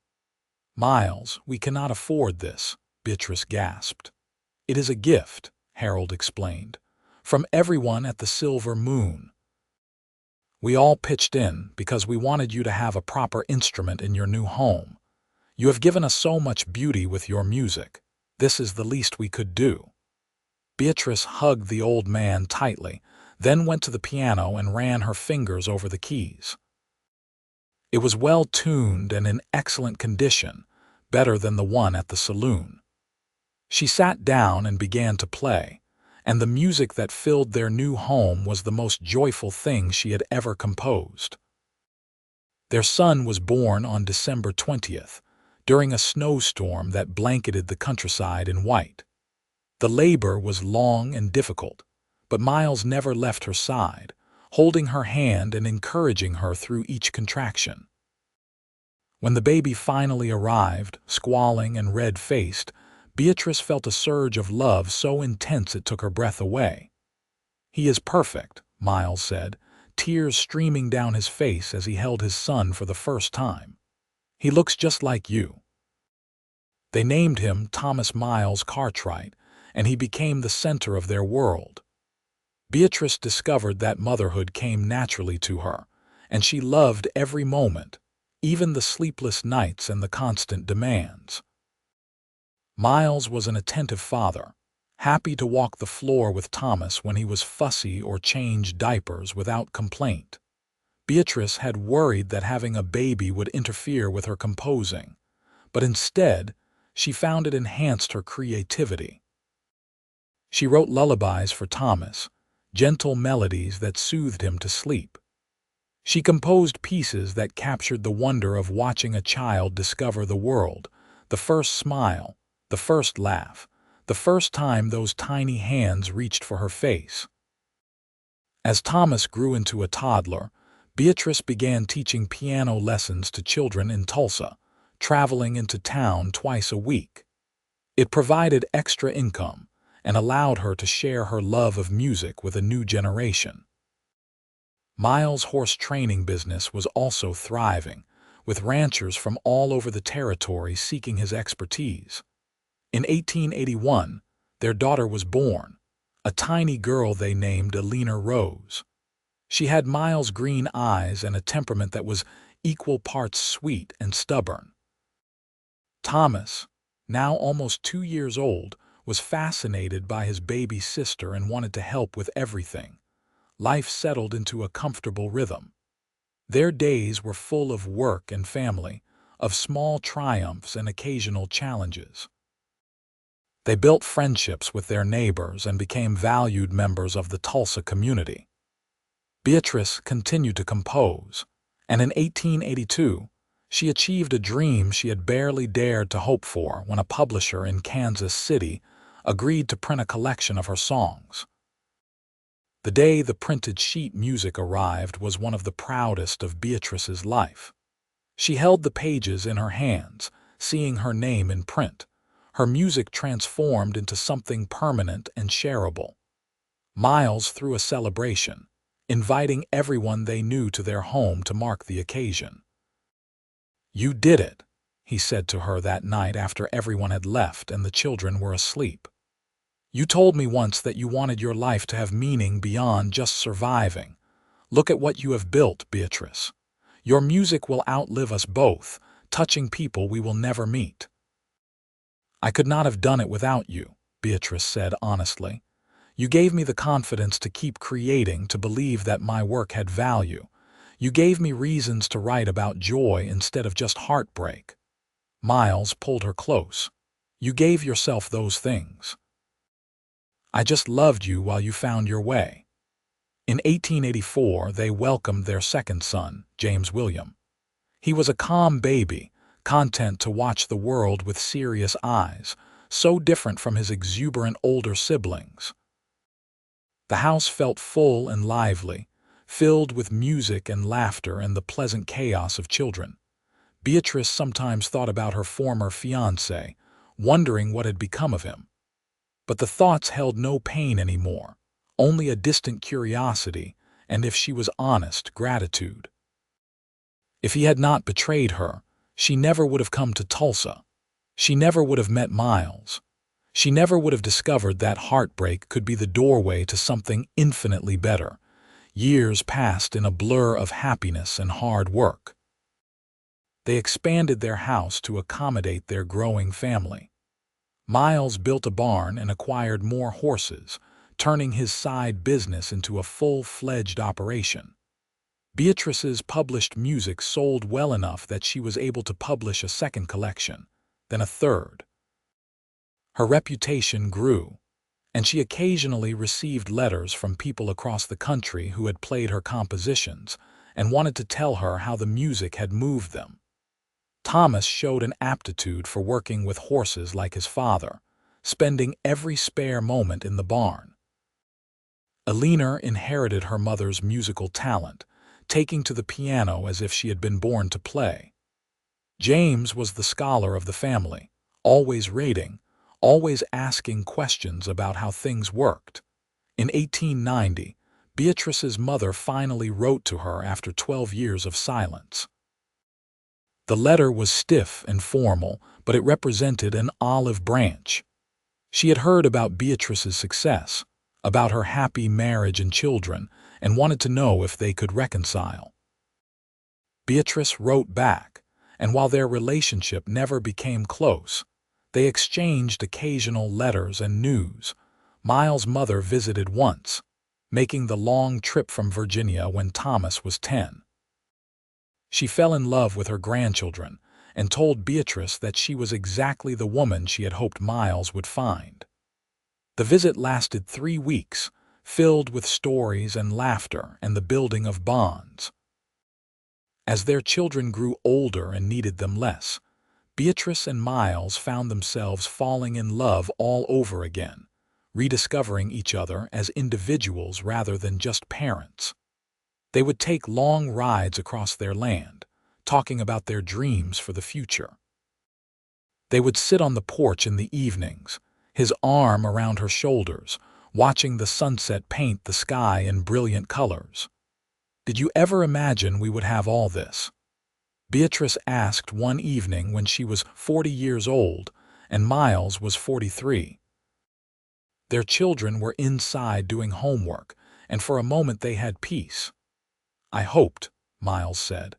"Miles, we cannot afford this," Beatrice gasped. "It is a gift," Harold explained, "from everyone at the Silver Moon. We all pitched in because we wanted you to have a proper instrument in your new home. You have given us so much beauty with your music. This is the least we could do." Beatrice hugged the old man tightly, then went to the piano and ran her fingers over the keys. It was well-tuned and in excellent condition, better than the one at the saloon. She sat down and began to play, and the music that filled their new home was the most joyful thing she had ever composed. Their son was born on December 20th, during a snowstorm that blanketed the countryside in white. The labor was long and difficult, but Miles never left her side, holding her hand and encouraging her through each contraction. When the baby finally arrived, squalling and red-faced, Beatrice felt a surge of love so intense it took her breath away. "He is perfect," Miles said, tears streaming down his face as he held his son for the first time. "He looks just like you." They named him Thomas Miles Cartwright, and he became the center of their world. Beatrice discovered that motherhood came naturally to her, and she loved every moment, even the sleepless nights and the constant demands. Miles was an attentive father, happy to walk the floor with Thomas when he was fussy or change diapers without complaint. Beatrice had worried that having a baby would interfere with her composing, but instead, she found it enhanced her creativity. She wrote lullabies for Thomas, gentle melodies that soothed him to sleep. She composed pieces that captured the wonder of watching a child discover the world, the first smile, the first laugh, the first time those tiny hands reached for her face. As Thomas grew into a toddler, Beatrice began teaching piano lessons to children in Tulsa, traveling into town twice a week. It provided extra income and allowed her to share her love of music with a new generation. Miles' horse training business was also thriving, with ranchers from all over the territory seeking his expertise. In 1881, their daughter was born, a tiny girl they named Elena Rose. She had Miles' green eyes and a temperament that was equal parts sweet and stubborn. Thomas, now almost 2 years old, was fascinated by his baby sister and wanted to help with everything. Life settled into a comfortable rhythm. Their days were full of work and family, of small triumphs and occasional challenges. They built friendships with their neighbors and became valued members of the Tulsa community. Beatrice continued to compose, and in 1882, she achieved a dream she had barely dared to hope for when a publisher in Kansas City agreed to print a collection of her songs. The day the printed sheet music arrived was one of the proudest of Beatrice's life. She held the pages in her hands, seeing her name in print, Her music transformed into something permanent and shareable. Miles threw a celebration, inviting everyone they knew to their home to mark the occasion. "You did it," he said to her that night after everyone had left and the children were asleep. "You told me once that you wanted your life to have meaning beyond just surviving. Look at what you have built, Beatrice. Your music will outlive us both, touching people we will never meet." "I could not have done it without you," Beatrice said honestly. "You gave me the confidence to keep creating, to believe that my work had value. You gave me reasons to write about joy instead of just heartbreak." Miles pulled her close. "You gave yourself those things. I just loved you while you found your way." In 1884, they welcomed their second son, James William. He was a calm baby, content to watch the world with serious eyes, so different from his exuberant older siblings. The house felt full and lively, filled with music and laughter and the pleasant chaos of children. Beatrice sometimes thought about her former fiancé, wondering what had become of him. But the thoughts held no pain anymore, only a distant curiosity, and if she was honest, gratitude. If he had not betrayed her, she never would have come to Tulsa. She never would have met Miles. She never would have discovered that heartbreak could be the doorway to something infinitely better. Years passed in a blur of happiness and hard work. They expanded their house to accommodate their growing family. Miles built a barn and acquired more horses, turning his side business into a full-fledged operation. Beatrice's published music sold well enough that she was able to publish a second collection, then a third. Her reputation grew, and she occasionally received letters from people across the country who had played her compositions and wanted to tell her how the music had moved them. Thomas showed an aptitude for working with horses like his father, spending every spare moment in the barn. Eleanor inherited her mother's musical talent, taking to the piano as if she had been born to play. James was the scholar of the family, always reading, always asking questions about how things worked. In 1890, Beatrice's mother finally wrote to her after 12 years of silence. The letter was stiff and formal, but it represented an olive branch. She had heard about Beatrice's success, about her happy marriage and children, and wanted to know if they could reconcile. Beatrice wrote back, and while their relationship never became close, they exchanged occasional letters and news. Miles' mother visited once, making the long trip from Virginia when Thomas was 10. She fell in love with her grandchildren and told Beatrice that she was exactly the woman she had hoped Miles would find. The visit lasted 3 weeks, filled with stories and laughter and the building of bonds. As their children grew older and needed them less, Beatrice and Miles found themselves falling in love all over again, rediscovering each other as individuals rather than just parents. They would take long rides across their land, talking about their dreams for the future. They would sit on the porch in the evenings, his arm around her shoulders, watching the sunset paint the sky in brilliant colors. "Did you ever imagine we would have all this?" Beatrice asked one evening when she was 40 years old and Miles was 43. Their children were inside doing homework, and for a moment they had peace. "I hoped," Miles said.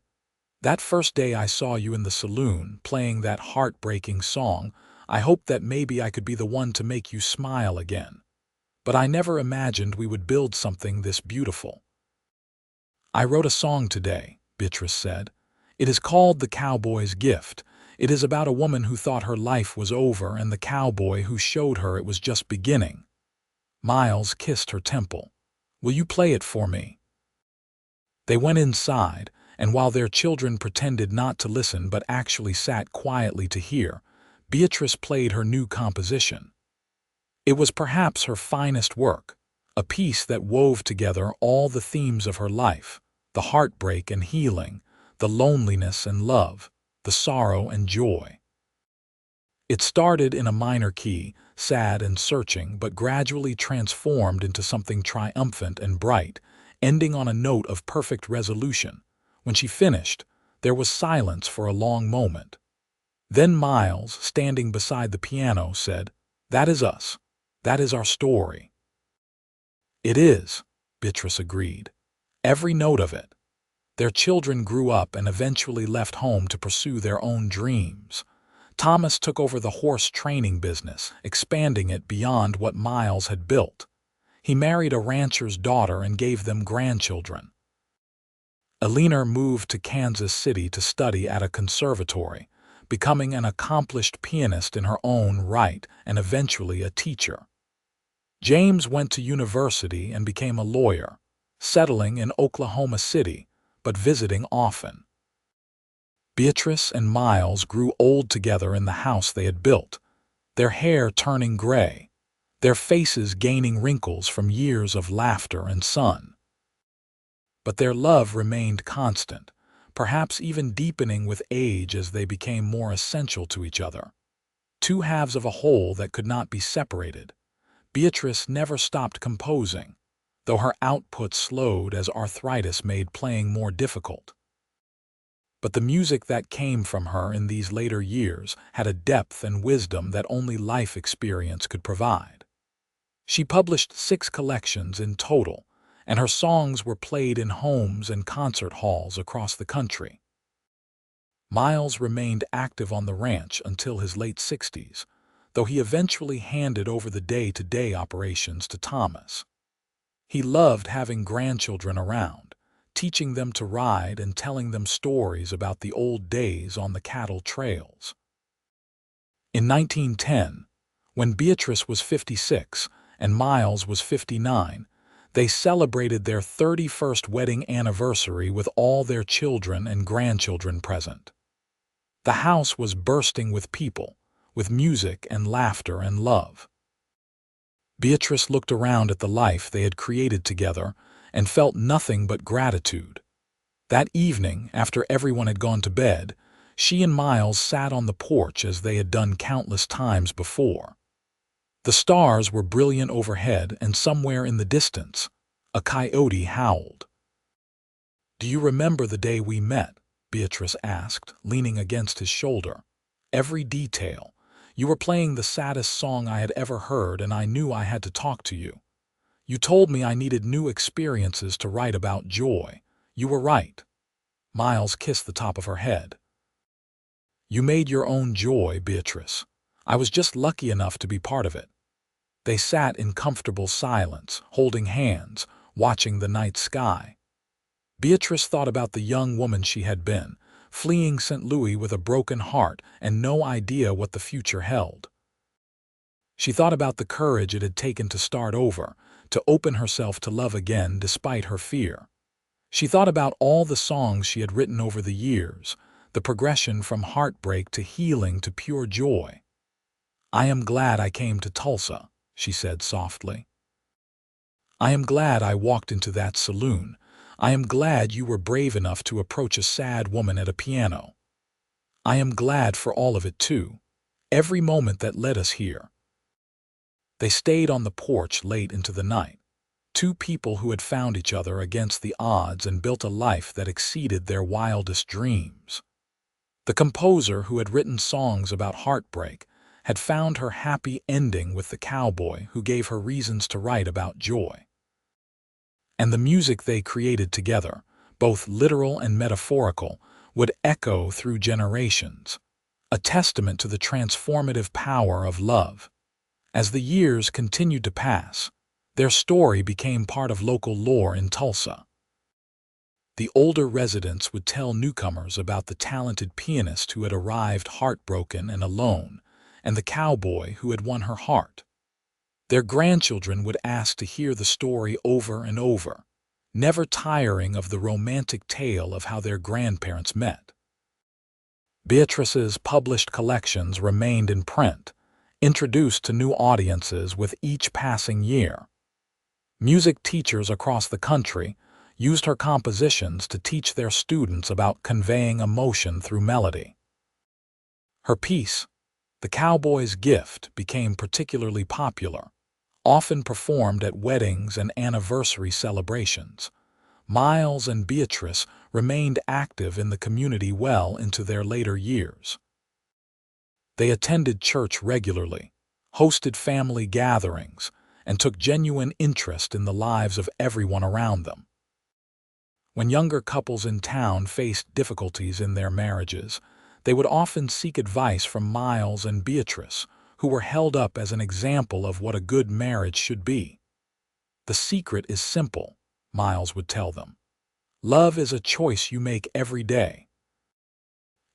"That first day I saw you in the saloon playing that heartbreaking song, I hoped that maybe I could be the one to make you smile again. But I never imagined we would build something this beautiful." "I wrote a song today," Beatrice said. "It is called The Cowboy's Gift. It is about a woman who thought her life was over and the cowboy who showed her it was just beginning." Miles kissed her temple. "Will you play it for me?" They went inside, and while their children pretended not to listen but actually sat quietly to hear, Beatrice played her new composition. It was perhaps her finest work, a piece that wove together all the themes of her life, the heartbreak and healing, the loneliness and love, the sorrow and joy. It started in a minor key, sad and searching, but gradually transformed into something triumphant and bright, ending on a note of perfect resolution. When she finished, there was silence for a long moment. Then Miles, standing beside the piano, said, "That is us. That is our story." "It is," Beatrice agreed. "Every note of it." Their children grew up and eventually left home to pursue their own dreams. Thomas took over the horse training business, expanding it beyond what Miles had built. He married a rancher's daughter and gave them grandchildren. Eleanor moved to Kansas City to study at a conservatory, becoming an accomplished pianist in her own right and eventually a teacher. James went to university and became a lawyer, settling in Oklahoma City, but visiting often. Beatrice and Miles grew old together in the house they had built, their hair turning gray, their faces gaining wrinkles from years of laughter and sun. But their love remained constant, perhaps even deepening with age as they became more essential to each other. Two halves of a whole that could not be separated. Beatrice never stopped composing, though her output slowed as arthritis made playing more difficult. But the music that came from her in these later years had a depth and wisdom that only life experience could provide. She published 6 collections in total, and her songs were played in homes and concert halls across the country. Miles remained active on the ranch until his late 60s, though he eventually handed over the day-to-day operations to Thomas. He loved having grandchildren around, teaching them to ride and telling them stories about the old days on the cattle trails. In 1910, when Beatrice was 56 and Miles was 59, they celebrated their 31st wedding anniversary with all their children and grandchildren present. The house was bursting with people, with music and laughter and love. Beatrice looked around at the life they had created together and felt nothing but gratitude. That evening, after everyone had gone to bed, she and Miles sat on the porch as they had done countless times before. The stars were brilliant overhead, and somewhere in the distance, a coyote howled. "Do you remember the day we met?" Beatrice asked, leaning against his shoulder. "Every detail. You were playing the saddest song I had ever heard, and I knew I had to talk to you. You told me I needed new experiences to write about joy. You were right." Miles kissed the top of her head. "You made your own joy, Beatrice. I was just lucky enough to be part of it." They sat in comfortable silence, holding hands, watching the night sky. Beatrice thought about the young woman she had been, fleeing St. Louis with a broken heart and no idea what the future held. She thought about the courage it had taken to start over, to open herself to love again despite her fear. She thought about all the songs she had written over the years, the progression from heartbreak to healing to pure joy. "I am glad I came to Tulsa," she said softly. "I am glad I walked into that saloon. I am glad you were brave enough to approach a sad woman at a piano. I am glad for all of it too, every moment that led us here." They stayed on the porch late into the night, two people who had found each other against the odds and built a life that exceeded their wildest dreams. The composer who had written songs about heartbreak had found her happy ending with the cowboy who gave her reasons to write about joy. And the music they created together, both literal and metaphorical, would echo through generations, a testament to the transformative power of love. As the years continued to pass, their story became part of local lore in Tulsa. The older residents would tell newcomers about the talented pianist who had arrived heartbroken and alone, and the cowboy who had won her heart. Their grandchildren would ask to hear the story over and over, never tiring of the romantic tale of how their grandparents met. Beatrice's published collections remained in print, introduced to new audiences with each passing year. Music teachers across the country used her compositions to teach their students about conveying emotion through melody. Her piece, The Cowboy's Gift became particularly popular, often performed at weddings and anniversary celebrations. Miles and Beatrice remained active in the community well into their later years. They attended church regularly, hosted family gatherings, and took genuine interest in the lives of everyone around them. When younger couples in town faced difficulties in their marriages, they would often seek advice from Miles and Beatrice, who were held up as an example of what a good marriage should be. "The secret is simple," Miles would tell them. "Love is a choice you make every day.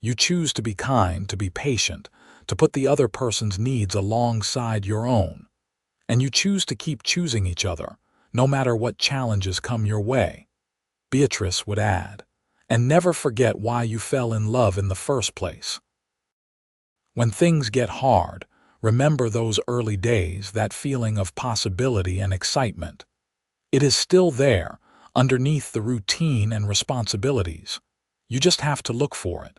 You choose to be kind, to be patient, to put the other person's needs alongside your own. And you choose to keep choosing each other, no matter what challenges come your way." Beatrice would add, "And never forget why you fell in love in the first place. When things get hard, remember those early days, that feeling of possibility and excitement. It is still there, underneath the routine and responsibilities. You just have to look for it."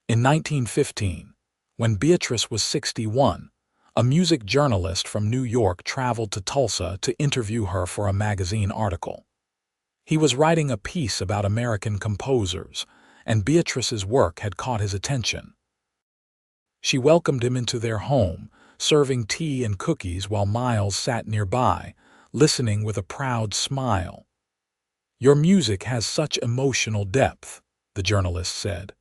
In 1915, when Beatrice was 61, a music journalist from New York traveled to Tulsa to interview her for a magazine article. He was writing a piece about American composers, and Beatrice's work had caught his attention. She welcomed him into their home, serving tea and cookies while Miles sat nearby, listening with a proud smile. "Your music has such emotional depth," the journalist said.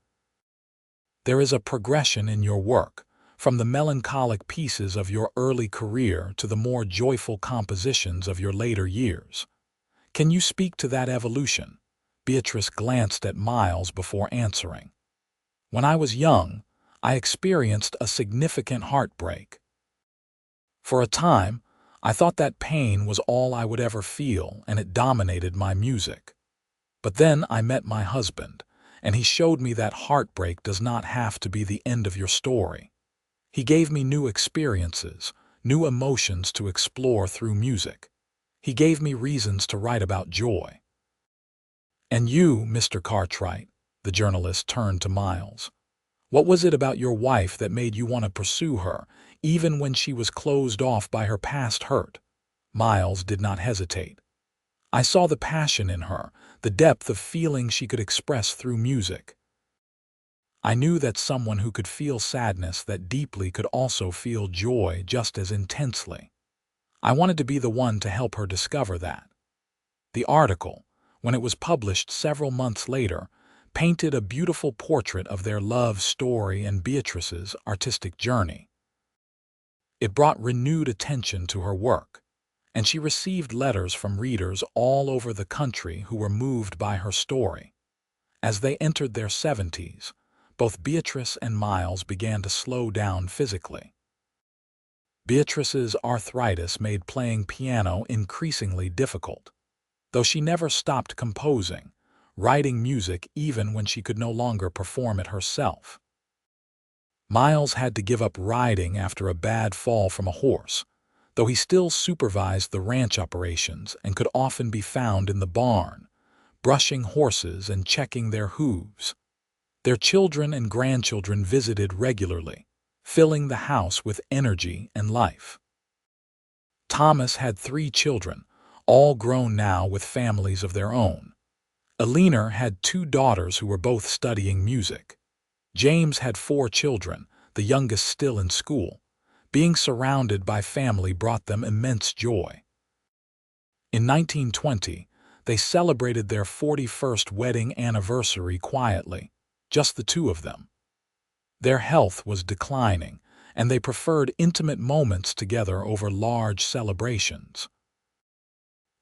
"There is a progression in your work, from the melancholic pieces of your early career to the more joyful compositions of your later years. Can you speak to that evolution?" Beatrice glanced at Miles before answering. "When I was young, I experienced a significant heartbreak. For a time, I thought that pain was all I would ever feel, and it dominated my music. But then I met my husband, and he showed me that heartbreak does not have to be the end of your story. He gave me new experiences, new emotions to explore through music. He gave me reasons to write about joy." "And you, Mr. Cartwright," the journalist turned to Miles. "What was it about your wife that made you want to pursue her, even when she was closed off by her past hurt?" Miles did not hesitate. "I saw the passion in her, the depth of feeling she could express through music. I knew that someone who could feel sadness that deeply could also feel joy just as intensely. I wanted to be the one to help her discover that." The article, when it was published several months later, painted a beautiful portrait of their love story and Beatrice's artistic journey. It brought renewed attention to her work, and she received letters from readers all over the country who were moved by her story. As they entered their 70s, both Beatrice and Miles began to slow down physically. Beatrice's arthritis made playing piano increasingly difficult, though she never stopped composing, writing music even when she could no longer perform it herself. Miles had to give up riding after a bad fall from a horse, though he still supervised the ranch operations and could often be found in the barn, brushing horses and checking their hooves. Their children and grandchildren visited regularly, filling the house with energy and life. Thomas had 3 children, all grown now with families of their own. Eleanor had 2 daughters who were both studying music. James had 4 children, the youngest still in school. Being surrounded by family brought them immense joy. In 1920, they celebrated their 41st wedding anniversary quietly, just the 2 of them. Their health was declining, and they preferred intimate moments together over large celebrations.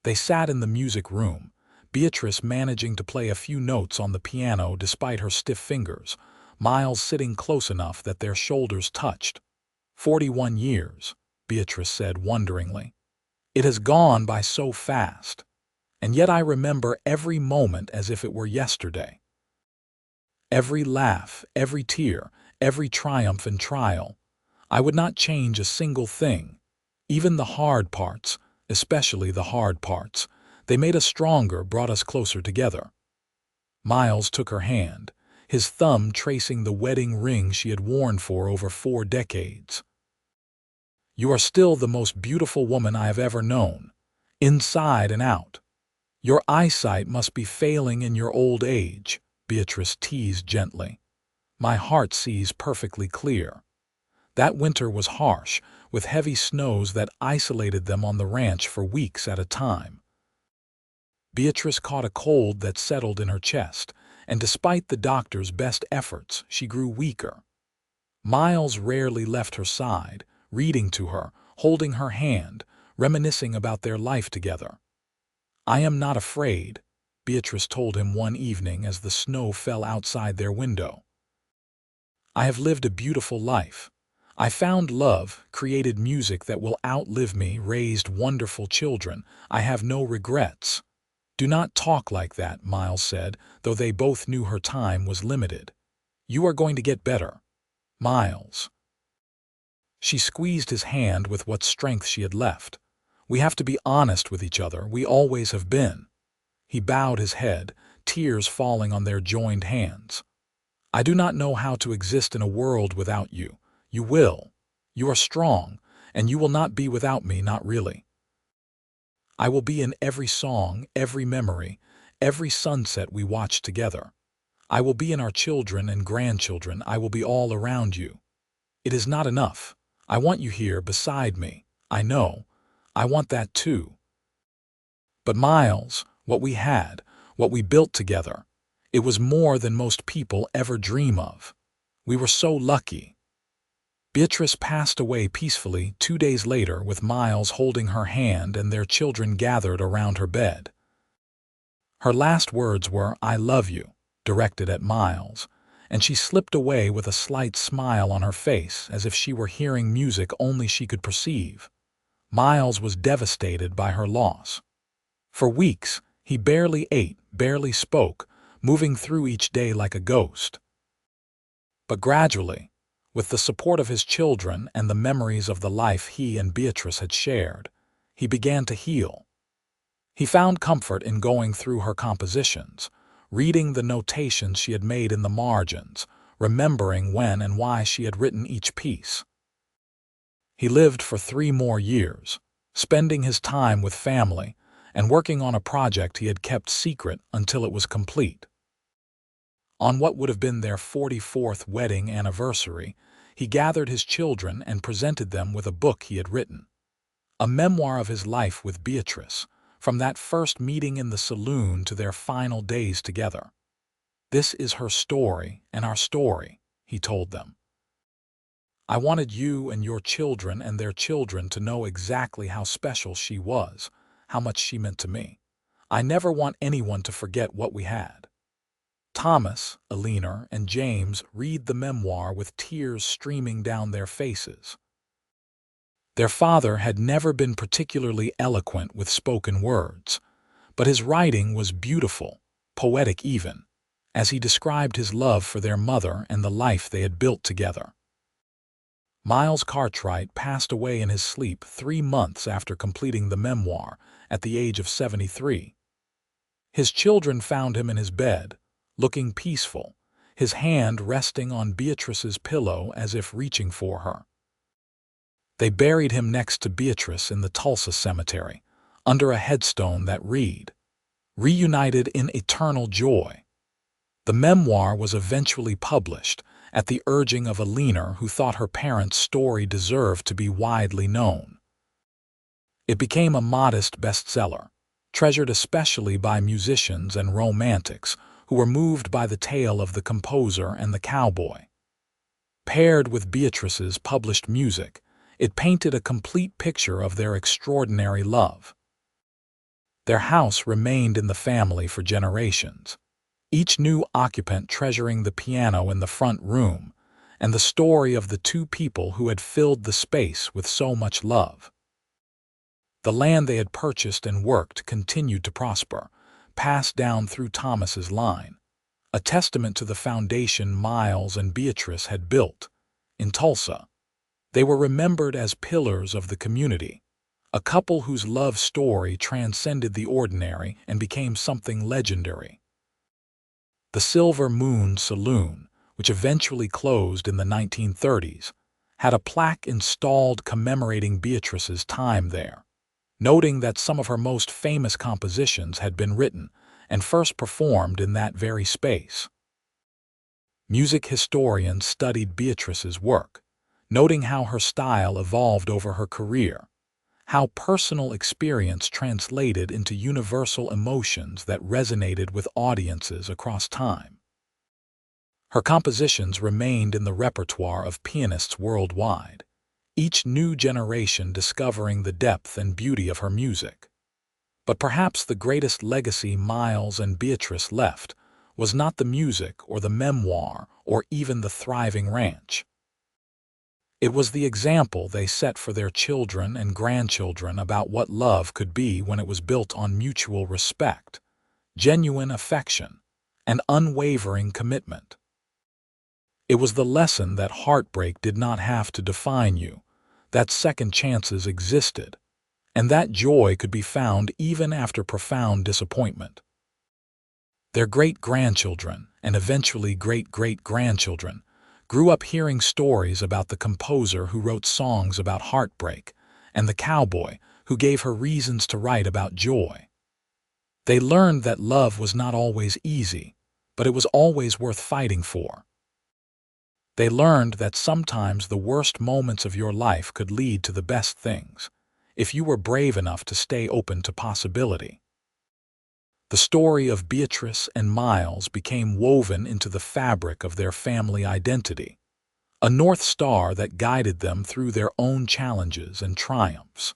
They sat in the music room, Beatrice managing to play a few notes on the piano despite her stiff fingers, Miles sitting close enough that their shoulders touched. 41 years, Beatrice said wonderingly. "It has gone by so fast, and yet I remember every moment as if it were yesterday. Every laugh, every tear, every triumph and trial. I would not change a single thing. Even the hard parts, especially the hard parts, they made us stronger, brought us closer together." Miles took her hand, his thumb tracing the wedding ring she had worn for over 4 decades. "You are still the most beautiful woman I have ever known, inside and out. Your eyesight must be failing in your old age," Beatrice teased gently. "My heart sees perfectly clear." That winter was harsh, with heavy snows that isolated them on the ranch for weeks at a time. Beatrice caught a cold that settled in her chest, and despite the doctor's best efforts, she grew weaker. Miles rarely left her side, reading to her, holding her hand, reminiscing about their life together. "I am not afraid," Beatrice told him one evening as the snow fell outside their window. "I have lived a beautiful life. I found love, created music that will outlive me, raised wonderful children. I have no regrets." "Do not talk like that," Miles said, though they both knew her time was limited. "You are going to get better, Miles." She squeezed his hand with what strength she had left. "We have to be honest with each other. We always have been." He bowed his head, tears falling on their joined hands. "I do not know how to exist in a world without you. You will. You are strong, and you will not be without me, not really. I will be in every song, every memory, every sunset we watch together. I will be in our children and grandchildren. I will be all around you. It is not enough. I want you here beside me. I know. I want that too. But Miles, what we had, what we built together, it was more than most people ever dream of. We were so lucky." Beatrice passed away peacefully 2 days later with Miles holding her hand and their children gathered around her bed. Her last words were, "I love you," directed at Miles, and she slipped away with a slight smile on her face as if she were hearing music only she could perceive. Miles was devastated by her loss. For weeks, he barely ate, barely spoke, moving through each day like a ghost. But gradually, with the support of his children and the memories of the life he and Beatrice had shared, he began to heal. He found comfort in going through her compositions, reading the notations she had made in the margins, remembering when and why she had written each piece. He lived for 3 more years, spending his time with family and working on a project he had kept secret until it was complete. On what would have been their 44th wedding anniversary, he gathered his children and presented them with a book he had written. A memoir of his life with Beatrice, from that first meeting in the saloon to their final days together. "This is her story and our story," he told them. "I wanted you and your children and their children to know exactly how special she was, how much she meant to me. I never want anyone to forget what we had." Thomas, Eleanor, and James read the memoir with tears streaming down their faces. Their father had never been particularly eloquent with spoken words, but his writing was beautiful, poetic even, as he described his love for their mother and the life they had built together. Miles Cartwright passed away in his sleep 3 months after completing the memoir, at the age of 73. His children found him in his bed, looking peaceful, his hand resting on Beatrice's pillow as if reaching for her. They buried him next to Beatrice in the Tulsa cemetery, under a headstone that read, "Reunited in eternal joy." The memoir was eventually published, at the urging of Eleanor, who thought her parents' story deserved to be widely known. It became a modest bestseller, treasured especially by musicians and romantics who were moved by the tale of the composer and the cowboy. Paired with Beatrice's published music, it painted a complete picture of their extraordinary love. Their house remained in the family for generations, each new occupant treasuring the piano in the front room and the story of the 2 people who had filled the space with so much love. The land they had purchased and worked continued to prosper, passed down through Thomas's line, a testament to the foundation Miles and Beatrice had built. In Tulsa, they were remembered as pillars of the community, a couple whose love story transcended the ordinary and became something legendary. The Silver Moon Saloon, which eventually closed in the 1930s, had a plaque installed commemorating Beatrice's time there, noting that some of her most famous compositions had been written and first performed in that very space. Music historians studied Beatrice's work, noting how her style evolved over her career, how personal experience translated into universal emotions that resonated with audiences across time. Her compositions remained in the repertoire of pianists worldwide, each new generation discovering the depth and beauty of her music. But perhaps the greatest legacy Miles and Beatrice left was not the music or the memoir or even the thriving ranch. It was the example they set for their children and grandchildren about what love could be when it was built on mutual respect, genuine affection, and unwavering commitment. It was the lesson that heartbreak did not have to define you, that second chances existed, and that joy could be found even after profound disappointment. Their great-grandchildren, and eventually great-great-grandchildren, grew up hearing stories about the composer who wrote songs about heartbreak and the cowboy who gave her reasons to write about joy. They learned that love was not always easy, but it was always worth fighting for. They learned that sometimes the worst moments of your life could lead to the best things, if you were brave enough to stay open to possibility. The story of Beatrice and Miles became woven into the fabric of their family identity, a North Star that guided them through their own challenges and triumphs.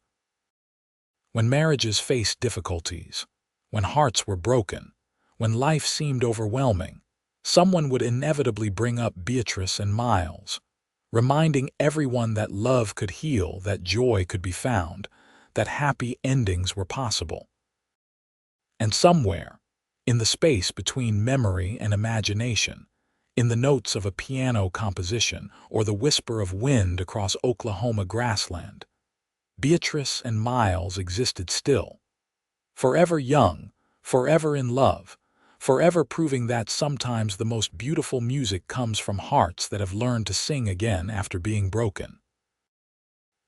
When marriages faced difficulties, when hearts were broken, when life seemed overwhelming, someone would inevitably bring up Beatrice and Miles, reminding everyone that love could heal, that joy could be found, that happy endings were possible. And somewhere, in the space between memory and imagination, in the notes of a piano composition or the whisper of wind across Oklahoma grassland, Beatrice and Miles existed still, forever young, forever in love, forever proving that sometimes the most beautiful music comes from hearts that have learned to sing again after being broken.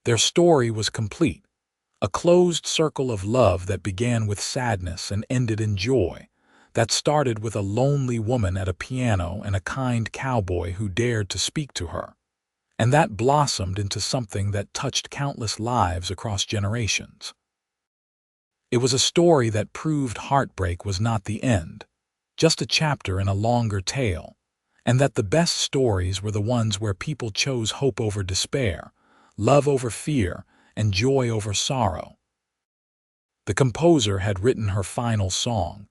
Their story was complete, a closed circle of love that began with sadness and ended in joy, that started with a lonely woman at a piano and a kind cowboy who dared to speak to her, and that blossomed into something that touched countless lives across generations. It was a story that proved heartbreak was not the end, just a chapter in a longer tale, and that the best stories were the ones where people chose hope over despair, love over fear, and joy over sorrow. The composer had written her final song,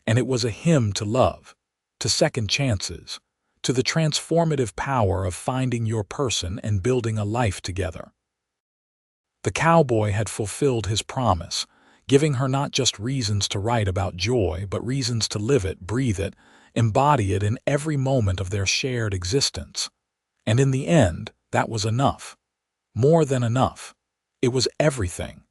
and it was a hymn to love, to second chances, to the transformative power of finding your person and building a life together. The cowboy had fulfilled his promise, giving her not just reasons to write about joy, but reasons to live it, breathe it, embody it in every moment of their shared existence. And in the end, that was enough. More than enough. It was everything.